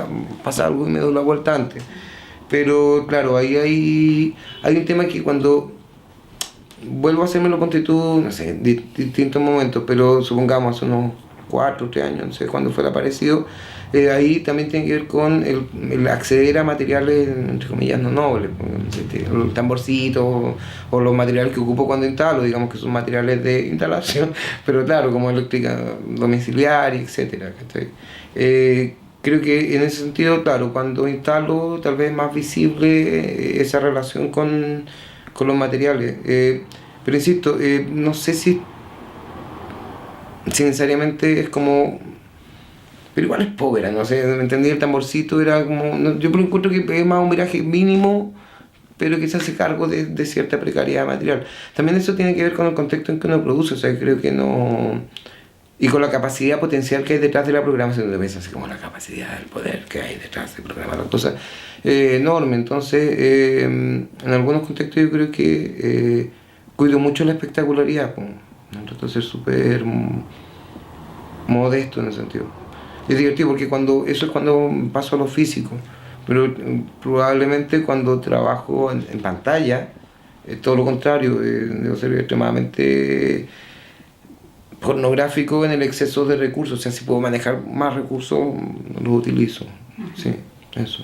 pasa algo y me doy la vuelta antes. Pero claro, ahí hay un tema que cuando vuelvo a hacérmelo con no sé, distintos momentos, pero supongamos hace unos 4 o 3 años, no sé cuándo fue el aparecido. Ahí también tiene que ver con el acceder a materiales, entre comillas, no nobles, los tamborcitos o los materiales que ocupo cuando instalo, digamos que son materiales de instalación, pero claro, como eléctrica domiciliaria, etc. Creo que en ese sentido, claro, cuando instalo tal vez es más visible esa relación con los materiales. Pero insisto, no sé si necesariamente es como... Pero igual es pobre, no sé, me entendí, el tamborcito era como... No, yo encuentro que es más un viraje mínimo, pero que se hace cargo de cierta precariedad material. También eso tiene que ver con el contexto en que uno produce, o sea, creo que no... Y con la capacidad potencial que hay detrás de la programación, de veces, así como la capacidad, el poder que hay detrás de programar las cosas, enorme. Entonces, en algunos contextos yo creo que cuido mucho la espectacularidad, ¿no? Trato de ser súper modesto en ese sentido. Es divertido porque eso es cuando paso a lo físico, pero probablemente cuando trabajo en pantalla, es todo lo contrario, debo ser extremadamente pornográfico en el exceso de recursos. O sea, si puedo manejar más recursos, los utilizo. Sí, eso.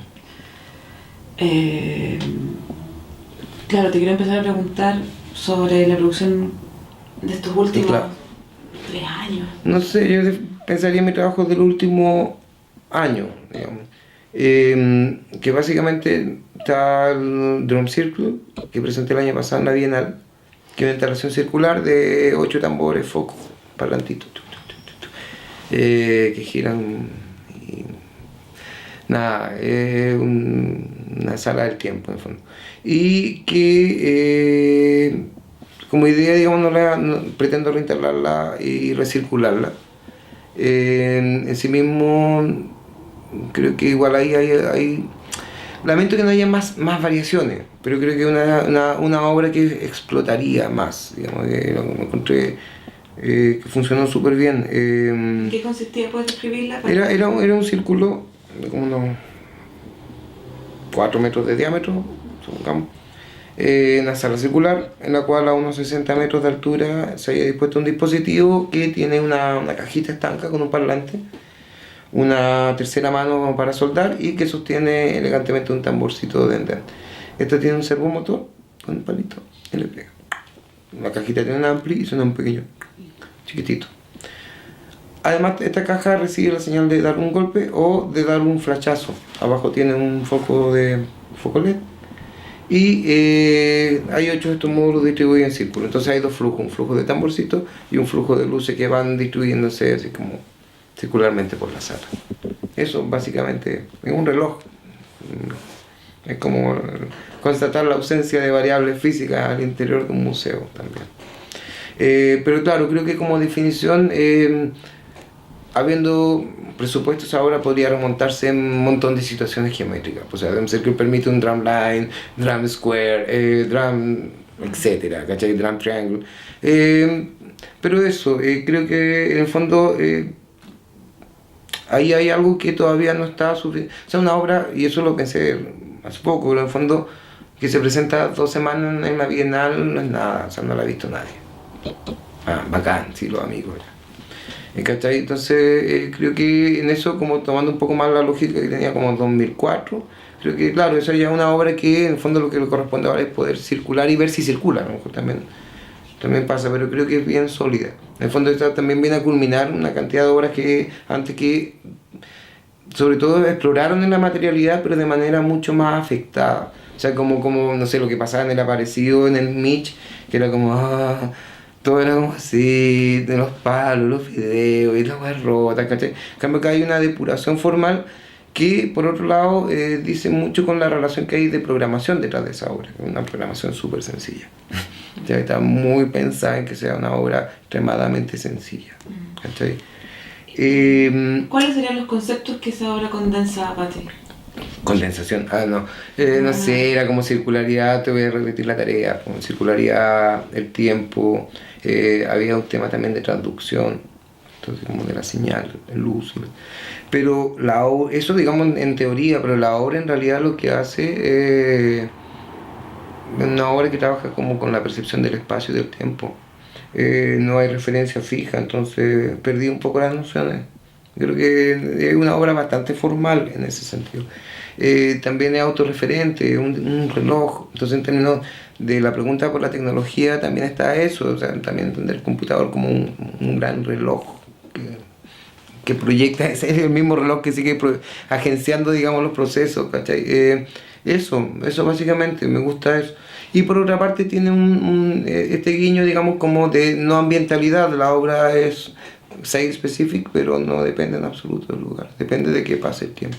Claro, te quiero empezar a preguntar sobre la producción de estos últimos 3 años. No sé, yo pensaría en mi trabajo del último año, digamos. Que básicamente está el Drum Circle, que presenté el año pasado en la Bienal, que es una instalación circular de 8 tambores, focos, parlantitos, que giran. Y nada, es una sala del tiempo, en el fondo. Y que como idea, digamos, no pretendo reinstalarla y recircularla. En sí mismo, creo que igual ahí hay lamento que no haya más variaciones, pero creo que una obra que explotaría más, digamos, que lo encontré que funcionó súper bien. ¿Qué consistía? ¿Puedes describirla? Era un círculo de como unos 4 metros de diámetro, supongamos, una sala circular en la cual a unos 60 metros de altura se haya dispuesto un dispositivo que tiene una cajita estanca con un parlante, una tercera mano para soldar y que sostiene elegantemente un tamborcito de endent. Esto tiene un servomotor con un palito y le pega. La cajita tiene un ampli y suena un pequeño, chiquitito. Además, esta caja recibe la señal de dar un golpe o de dar un flashazo. Abajo tiene un foco LED y hay 8 de estos módulos distribuidos en círculo. Entonces hay 2 flujos, un flujo de tamborcito y un flujo de luces que van distribuyéndose así como circularmente por la sala. Eso básicamente es un reloj. Es como constatar la ausencia de variables físicas al interior de un museo también. Pero claro, creo que como definición, habiendo presupuestos ahora, podría remontarse en un montón de situaciones geométricas. O sea, Drum Circle permite un drum line, drum square, drum, etcétera, ¿cachai? Drum triangle. Pero eso, creo que en el fondo ahí hay algo que todavía no está suficiente. O sea, una obra, y eso lo pensé hace poco, pero en el fondo que se presenta 2 semanas en la Bienal no es nada, o sea, no la ha visto nadie. Bacán, sí, los amigos. ¿Cachai? Entonces creo que en eso, como tomando un poco más la lógica que tenía como 2004, creo que claro, eso ya es una obra que en el fondo lo que le corresponde ahora es poder circular y ver si circula, a lo mejor también pasa, pero creo que es bien sólida. En el fondo esta también viene a culminar una cantidad de obras que antes que sobre todo exploraron en la materialidad, pero de manera mucho más afectada. O sea, como no sé, lo que pasaba en el Aparecido, en el Mitch, que era como todo era como así, de los palos, los videos y la hueá rota, ¿cachai? En cambio acá hay una depuración formal que por otro lado dice mucho con la relación que hay de programación detrás de esa obra, una programación súper sencilla. Ya está muy pensada en que sea una obra extremadamente sencilla, ¿cachai? ¿Cuáles serían los conceptos que esa obra condensa, Pati? Condensación, no sé, era como circularidad, te voy a repetir la tarea, como circularidad, el tiempo, había un tema también de traducción, entonces como de la señal, el uso, pero eso digamos en teoría, pero la obra en realidad lo que hace es una obra que trabaja como con la percepción del espacio y del tiempo, no hay referencia fija, entonces perdí un poco las nociones. Creo que es una obra bastante formal en ese sentido. También es autorreferente, un reloj. Entonces, en términos de la pregunta por la tecnología, también está eso. O sea, también entender el computador como un gran reloj que proyecta, es el mismo reloj que sigue agenciando, digamos, los procesos, ¿cachai? Eso básicamente, me gusta eso. Y por otra parte tiene este guiño, digamos, como de no ambientalidad. La obra es site specific, pero no depende en absoluto del lugar, depende de que pase el tiempo.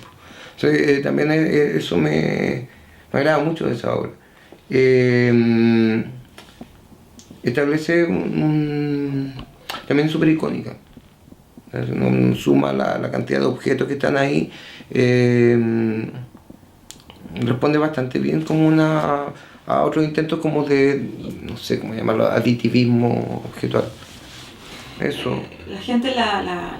Entonces, también eso me agrada mucho de esa obra. Establece también súper icónica. No suma la cantidad de objetos que están ahí, responde bastante bien como a otros intentos como de, no sé cómo llamarlo, aditivismo objetual. eso. La gente la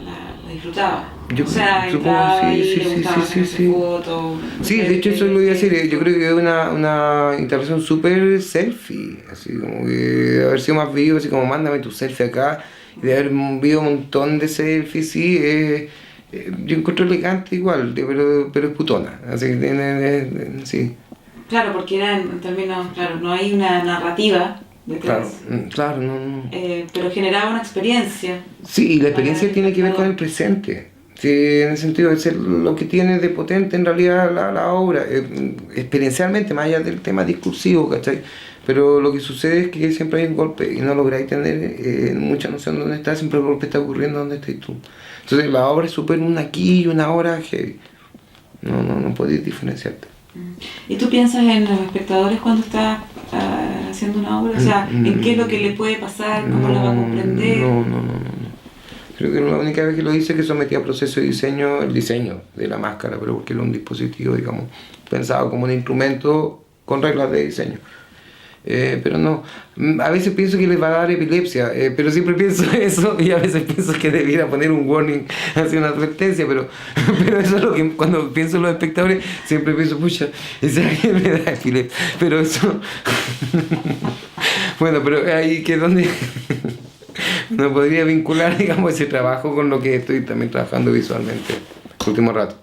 disfrutaba. Yo o sea, supongo, entraba y sí, le gustaba hacerse fotos. Sí, de hecho eso lo iba a decir, yo creo que es una interacción súper selfie, así como que de haber sido más vivo, así como mándame tu selfie acá, y de haber visto un montón de selfies, sí, yo encuentro elegante igual, pero es putona, así que sí. Claro, porque era en términos, claro, no hay una narrativa detrás. Claro, no. Pero generaba una experiencia. Sí, y la experiencia tiene que ver con el presente. Sí, en el sentido de ser lo que tiene de potente en realidad la obra, experiencialmente, más allá del tema discursivo, ¿cachai? Pero lo que sucede es que siempre hay un golpe y no lográis tener mucha noción de dónde está, siempre el golpe está ocurriendo donde estás tú. Entonces la obra es súper una aquí y una ahora heavy. No podéis diferenciarte. ¿Y tú piensas en los espectadores cuando estás haciendo una obra? O sea, ¿en qué es lo que le puede pasar? ¿Cómo la va a comprender? No. Creo que la única vez que lo hice es que sometí a proceso de diseño el diseño de la máscara, pero porque era un dispositivo, digamos, pensado como un instrumento con reglas de diseño. Pero no, a veces pienso que les va a dar epilepsia, pero siempre pienso eso y a veces pienso que debiera poner un warning, así una advertencia, pero eso es lo que cuando pienso en los espectadores siempre pienso, pucha, ese alguien me da epilepsia, pero eso, bueno, pero ahí que es donde no podría vincular, digamos, ese trabajo con lo que estoy también trabajando visualmente el último rato.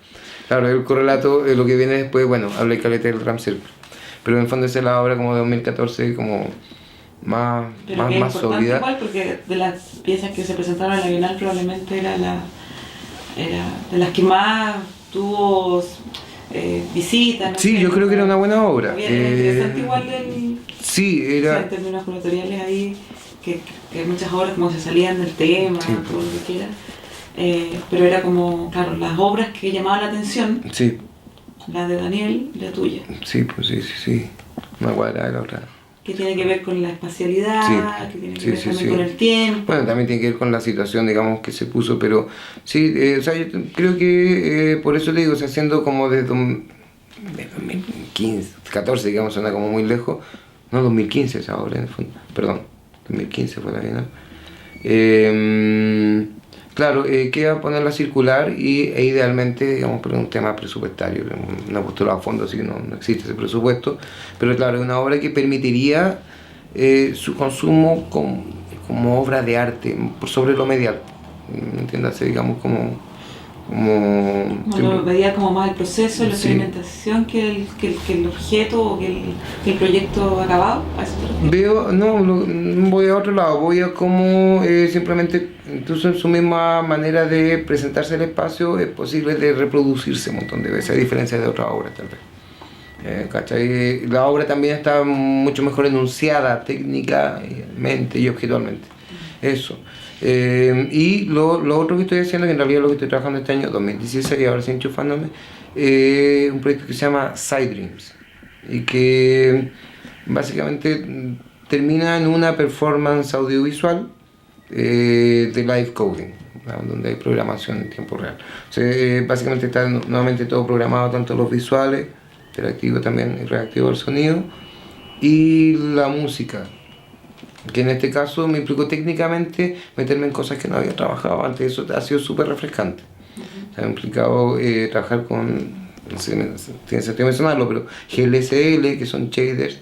Claro, el correlato, lo que viene después, bueno, hablé caleta del Drum Circle. Pero en el fondo esa es la obra como de 2014 como más sólida. Igual porque de las piezas que se presentaron en la Bienal probablemente era de las que más tuvo visitas. ¿No? Sí, yo creo que era una buena obra. Era interesante igual sí, era... O sea, en términos curatoriales ahí, que hay muchas obras como se salían del tema, sí, todo lo que quiera. Pero era como, claro, las obras que llamaban la atención. Sí. La de Daniel y la tuya. Sí, pues sí. Una cuadrada de la otra. Que tiene que ver con la espacialidad, sí, que tiene que ver también con el tiempo. Bueno, también tiene que ver con la situación, digamos, que se puso, pero sí, o sea, yo creo que por eso le digo, o sea, siendo como de 2015, 14, digamos, suena como muy lejos. No, 2015 es ahora, en el fondo. Perdón, 2015 fue la Bienal. Claro, queda ponerla circular e idealmente, digamos, por un tema presupuestario, una postura a fondo, así que no existe ese presupuesto, pero claro, es una obra que permitiría su consumo como obra de arte, por sobre lo medial, entiéndase, digamos, como lo veía como más el proceso, la experimentación que el objeto o que el proyecto acabado. Voy a otro lado, voy a cómo simplemente, incluso en su misma manera de presentarse el espacio, es posible de reproducirse un montón de veces, a diferencia de otras obras tal vez. ¿Cachai? La obra también está mucho mejor enunciada técnicamente y objetualmente. Eso. Y lo otro que estoy haciendo, que en realidad lo que estoy trabajando este año, 2016, y ahora estoy enchufándome, un proyecto que se llama Side Dreams, y que básicamente termina en una performance audiovisual de live coding, donde hay programación en tiempo real. O sea, básicamente está nuevamente todo programado, tanto los visuales, interactivo también, y reactivo el sonido, y la música, que en este caso me implicó técnicamente meterme en cosas que no había trabajado antes. Eso ha sido súper refrescante. Me ha implicado trabajar con, no sé, tiene sentido mencionarlo, pero GLSL, que son shaders,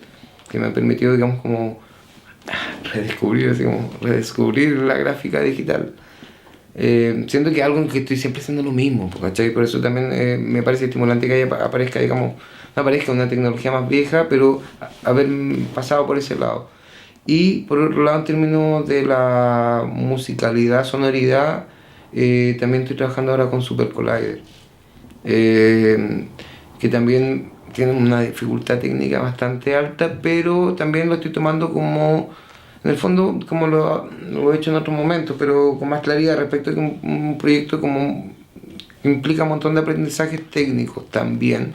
que me han permitido, digamos, como redescubrir la gráfica digital. Siento que es algo en que estoy siempre haciendo lo mismo, ¿cachai? Por eso también me parece estimulante que aparezca, digamos, no aparezca una tecnología más vieja, pero haber pasado por ese lado. Y por otro lado, en términos de la musicalidad, sonoridad, también estoy trabajando ahora con Super Collider, que también tiene una dificultad técnica bastante alta, pero también lo estoy tomando como, en el fondo, como lo he hecho en otros momentos, pero con más claridad respecto a que un proyecto como implica un montón de aprendizajes técnicos también,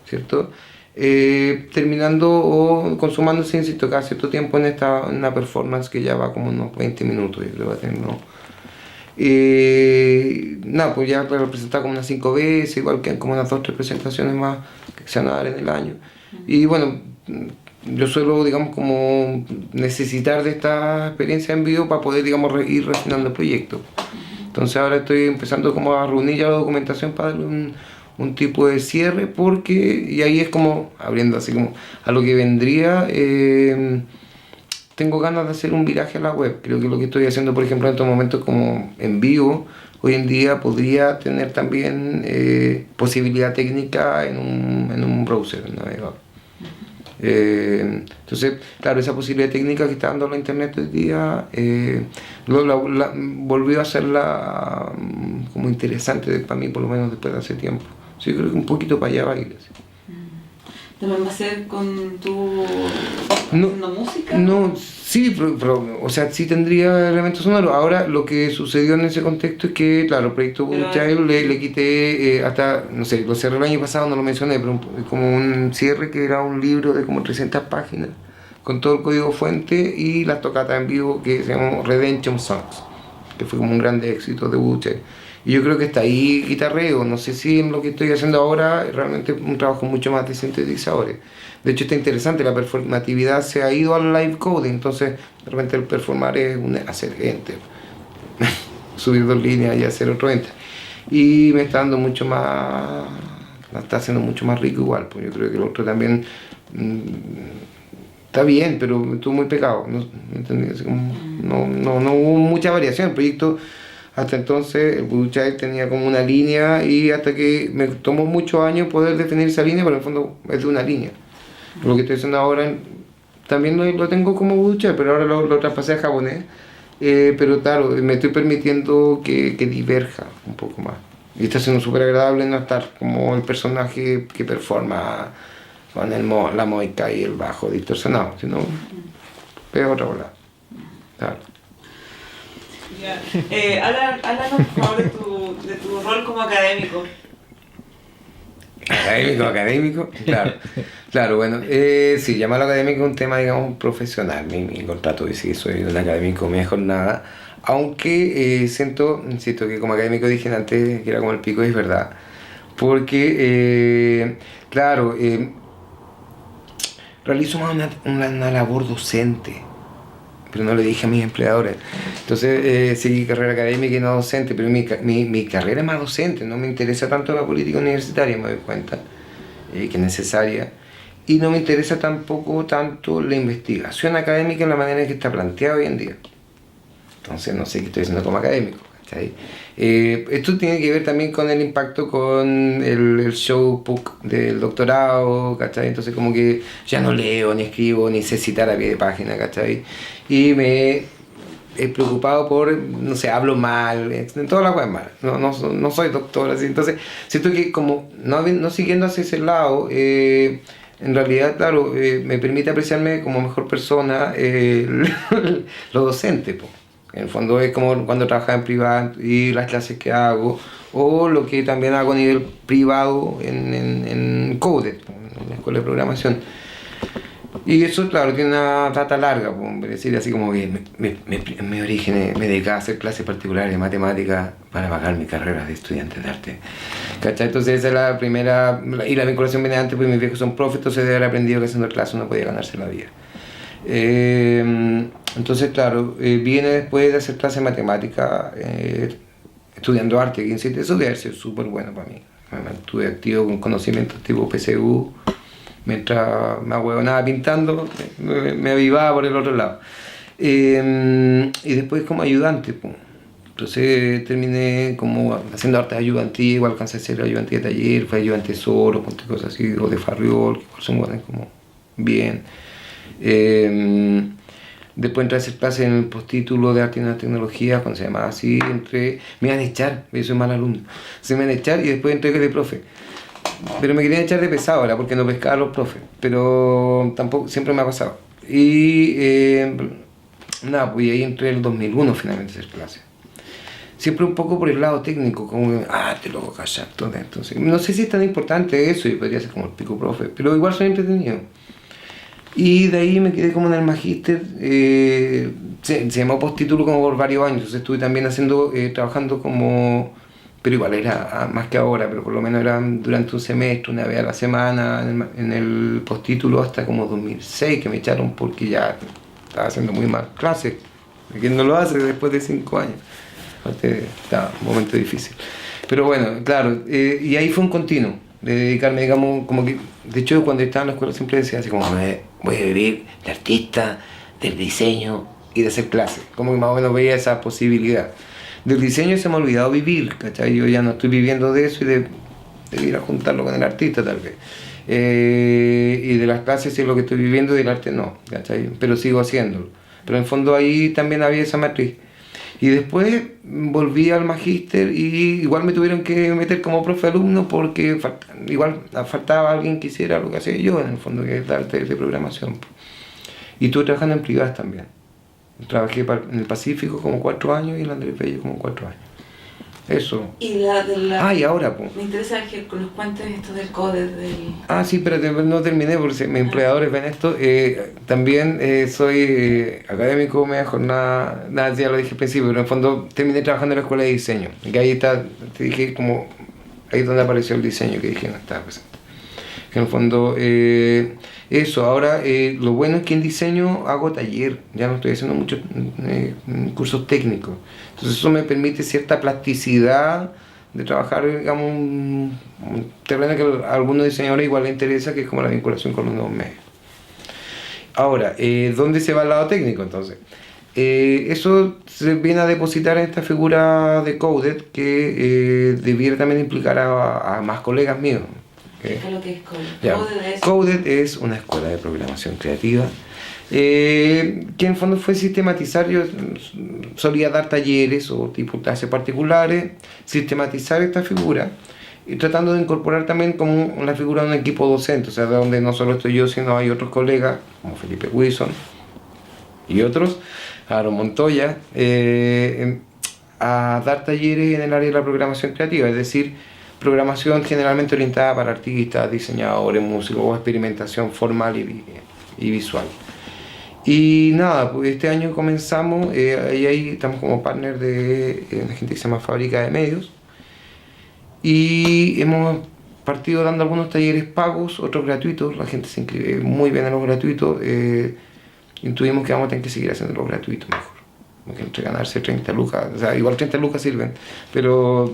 ¿cierto? Terminando o consumándose, insisto, cada cierto tiempo en una performance que ya va como unos 20 minutos, yo creo que va a tener, ¿no? Pues ya lo he presentado como unas 5 veces, igual que como unas 2 o 3 presentaciones más que se van a dar en el año. Y bueno, yo suelo, digamos, como necesitar de esta experiencia en vivo para poder, digamos, ir refinando el proyecto. Entonces ahora estoy empezando como a reunir ya la documentación para darle un tipo de cierre, porque, y ahí es como, abriendo así como a lo que vendría, tengo ganas de hacer un viraje a la web. Creo que lo que estoy haciendo, por ejemplo, en estos momentos como en vivo, hoy en día podría tener también posibilidad técnica en un browser, en un navegador. Entonces, claro, esa posibilidad técnica que está dando la internet hoy día volvió a hacerla como interesante para mí, por lo menos después de hace tiempo. Sí, creo que un poquito para allá va a ir. Así. ¿También va a ser con tu no, música? No, sí, pero, o sea, sí tendría elementos sonoros. Ahora, lo que sucedió en ese contexto es que, claro, el proyecto Voodoo Child le quité hasta, no sé, lo cerré el año pasado, no lo mencioné, pero como un cierre que era un libro de como 300 páginas, con todo el código fuente y las tocatas en vivo que se llamó Redemption Songs, que fue como un gran éxito de Voodoo Child. Y yo creo que está ahí guitarreo, no sé si en lo que estoy haciendo ahora realmente un trabajo mucho más de sintetizadores. De hecho está interesante, la performatividad se ha ido al live coding, entonces de repente el performar es hacer enter, subir 2 líneas y hacer otro enter. Y me está dando mucho más, me está haciendo mucho más rico igual, pues yo creo que el otro también está bien, pero estuvo muy pegado, ¿no? ¿Entendí? No hubo mucha variación, el proyecto. Hasta entonces el Voodoo Child tenía como una línea y hasta que me tomó muchos años poder definir esa línea, pero en el fondo es de una línea. Lo que estoy haciendo ahora también lo tengo como Voodoo Child, pero ahora lo traspasé a japonés. Pero claro, me estoy permitiendo que diverja un poco más. Y está siendo súper agradable no estar como el personaje que performa con la moica y el bajo distorsionado, sino pega otra bola. Claro. Háblanos por favor de tu rol como académico. Académico, claro, bueno, sí, llamarlo académico es un tema, digamos, profesional. Mi contrato dice que soy un académico media jornada, aunque siento que como académico dije antes que era como el pico, y es verdad, porque, claro, realizo más una labor docente, pero no le dije a mis empleadores. Entonces seguí carrera académica y no docente, pero mi carrera es más docente, no me interesa tanto la política universitaria, me doy cuenta, que es necesaria, y no me interesa tampoco tanto la investigación académica en la manera en que está planteada hoy en día. Entonces no sé qué estoy haciendo como académico, ¿cachai? Esto tiene que ver también con el impacto con el show PUC del doctorado, ¿cachai? Entonces como que ya no leo, ni escribo, ni sé citar a pie de página, ¿cachai? Y me he preocupado por, no sé, hablo mal, en todas las cosas mal, no soy doctor, así. Entonces siento que como no siguiendo hacia ese lado, en realidad, claro, me permite apreciarme como mejor persona lo docente, po. En el fondo es como cuando trabajaba en privado y las clases que hago, o lo que también hago a nivel privado en Coded, en la escuela de programación. Y eso, claro, tiene una trata larga, es decir, así como que en mi origen me dedicaba a hacer clases particulares de matemáticas para pagar mi carrera de estudiante de arte. ¿Cachai? Entonces esa es la primera, y la vinculación viene antes, porque mis viejos son profes, entonces de haber aprendido que haciendo clases uno podía ganarse la vida. Entonces, claro, viene después de hacer clases de matemática, estudiando arte, que insiste, eso debe ser súper bueno para mí. Me mantuve activo con conocimientos tipo PSU, mientras me ahueonaba pintando, me avivaba por el otro lado. Y después como ayudante, pues. Entonces terminé como haciendo arte ayudantía, alcancé a ser ayudante de taller, fue ayudante de Soro, cosas así, o de Farriol, que son buenas como bien. Después entré a hacer clases en el postítulo de arte y tecnología, cuando se llamaba así, me iban a echar, yo soy mal alumno, se me iban a echar y después entré de profe. Pero me querían echar de pesado, era porque no pescaba a los profes, pero tampoco, siempre me ha pasado. Y nada, pues ahí entré en el 2001 finalmente a hacer clases. Siempre un poco por el lado técnico, como, te lo voy a callar, todo. Entonces, no sé si es tan importante eso, y podría ser como el pico profe, pero igual soy entretenido. Y de ahí me quedé como en el magíster, se llamó postítulo como por varios años, entonces estuve también trabajando como pero igual era más que ahora, pero por lo menos era durante un semestre, una vez a la semana, en el postítulo hasta como 2006, que me echaron porque ya estaba haciendo muy mal clases. ¿Quién no lo hace después de 5 años? Aparte, estaba un momento difícil. Pero bueno, claro, y ahí fue un continuo, de dedicarme, digamos, como que, de hecho, cuando estaba en la escuela siempre decía así como, voy a vivir de artista, del diseño y de hacer clases, como que más o menos veía esa posibilidad. Del diseño se me ha olvidado vivir, ¿cachai? Yo ya no estoy viviendo de eso y de ir a juntarlo con el artista tal vez. Y de las clases sí es lo que estoy viviendo y del arte no, ¿cachai? Pero sigo haciéndolo. Pero en el fondo ahí también había esa matriz. Y después volví al magíster y igual me tuvieron que meter como profe alumno porque igual faltaba alguien que hiciera lo que hacía yo, en el fondo, que es el arte de programación. Y estuve trabajando en privadas también. Trabajé en el Pacífico como 4 años y en el Andrés Bello como 4 años. Eso. Y y ahora, pues. Me interesa que nos cuentes esto del code del... Sí, pero no terminé porque mis empleadores ven esto. También soy académico, media jornada, nada, ya lo dije al principio, pero en el fondo terminé trabajando en la escuela de diseño. Que ahí está, te dije como, ahí es donde apareció el diseño que dije no estaba presente. Que en el fondo, eso, ahora lo bueno es que en diseño hago taller, ya no estoy haciendo muchos cursos técnicos. Entonces eso me permite cierta plasticidad de trabajar, digamos, un terreno que a algunos diseñadores igual les interesa, que es como la vinculación con los nuevos medios. Ahora, ¿dónde se va el lado técnico entonces? Eso se viene a depositar en esta figura de Coded que debiera también implicar a más colegas míos. ¿Qué es lo que es Coded? Coded es una escuela de programación creativa que en el fondo fue sistematizar. Yo solía dar talleres o tipo clases particulares, sistematizar esta figura y tratando de incorporar también como una figura de un equipo docente, o sea, donde no solo estoy yo, sino hay otros colegas como Felipe Wilson y otros, Aaron Montoya, a dar talleres en el área de la programación creativa, es decir, programación generalmente orientada para artistas, diseñadores, músicos o experimentación formal y visual. Y nada, pues este año comenzamos, ahí estamos como partner de una gente que se llama Fábrica de Medios y hemos partido dando algunos talleres pagos, otros gratuitos. La gente se inscribe muy bien en los gratuitos, intuimos que vamos a tener que seguir haciendo los gratuitos mejor, porque entre ganarse 30 lucas, o sea, igual 30 lucas sirven, pero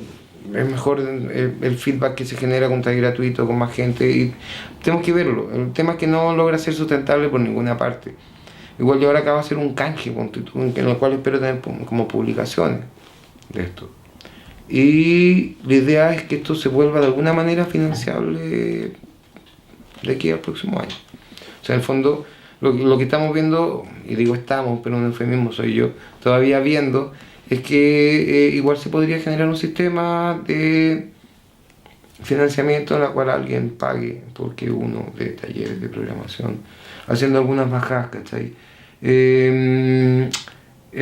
es mejor el feedback que se genera con taller gratuito, con más gente, y tenemos que verlo. El tema es que no logra ser sustentable por ninguna parte. Igual yo ahora acabo de hacer un canje en el cual espero tener como publicaciones de esto. Y la idea es que esto se vuelva de alguna manera financiable de aquí al próximo año. O sea, en el fondo, lo que estamos viendo, y digo estamos, pero un eufemismo soy yo, todavía viendo, es que igual se podría generar un sistema de financiamiento en el cual alguien pague porque uno de talleres de programación, haciendo algunas bajadas, ¿cachai? Es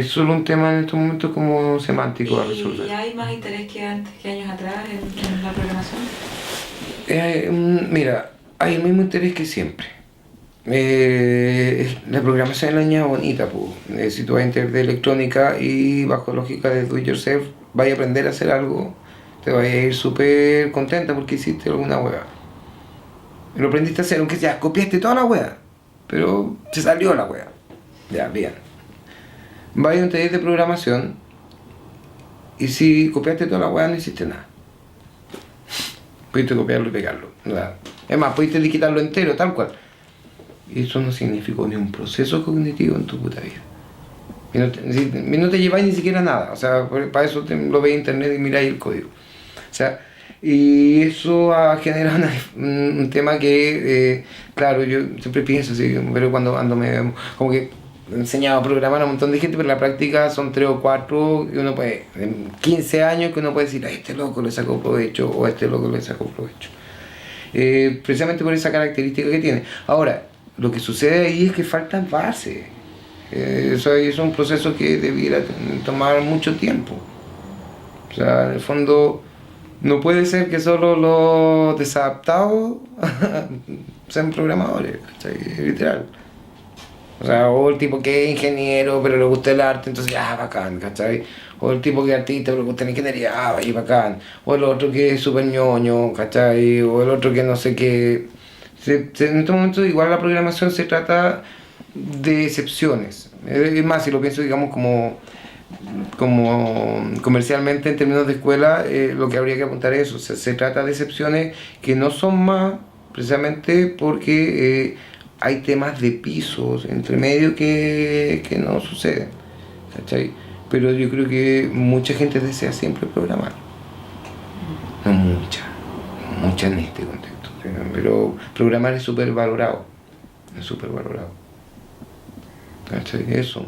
solo un tema en estos momentos como semántico a resolver. ¿Y hay más interés que antes, que años atrás en la programación? Mira, hay el mismo interés que siempre. La programación es la niña bonita, pues. Si tú vas a entender de electrónica y bajo lógica de do it yourself, vas a aprender a hacer algo, te vas a ir súper contenta porque hiciste alguna hueá. Lo aprendiste a hacer, aunque ya copiaste toda la hueá, pero se salió la hueá. Ya, bien. Vas a un taller de programación y si copiaste toda la hueá no hiciste nada. Pudiste copiarlo y pegarlo. ¿Verdad? Es más, pudiste digitarlo entero, tal cual. Y eso no significó ni un proceso cognitivo en tu puta vida. Y no te lleváis ni siquiera nada. O sea, para eso lo veis en internet y miráis el código. O sea, y eso ha generado un tema que, claro, yo siempre pienso así, pero cuando me como que he enseñado a programar a un montón de gente, pero en la práctica son 3 o 4, y uno puede, en 15 años que uno puede decir, a este loco le sacó provecho, o a este loco le sacó provecho. Precisamente por esa característica que tiene. Ahora, lo que sucede ahí es que faltan bases. Eso es un proceso que debiera tomar mucho tiempo. O sea, en el fondo, no puede ser que solo los desadaptados sean programadores, ¿cachai? Literal. O sea, o el tipo que es ingeniero pero le gusta el arte, entonces ya, bacán, ¿cachai? O el tipo que es artista pero le gusta la ingeniería, y bacán. O el otro que es súper ñoño, ¿cachai? O el otro que no sé qué. En estos momentos igual la programación se trata de excepciones. Es más, si lo pienso digamos como comercialmente en términos de escuela, lo que habría que apuntar es eso. Se trata de excepciones que no son más precisamente porque hay temas de pisos entre medio que no suceden, ¿cachai? Pero yo creo que mucha gente desea siempre programar, no mucha en este contexto, pero programar es súper valorado, ¿cachai? Eso.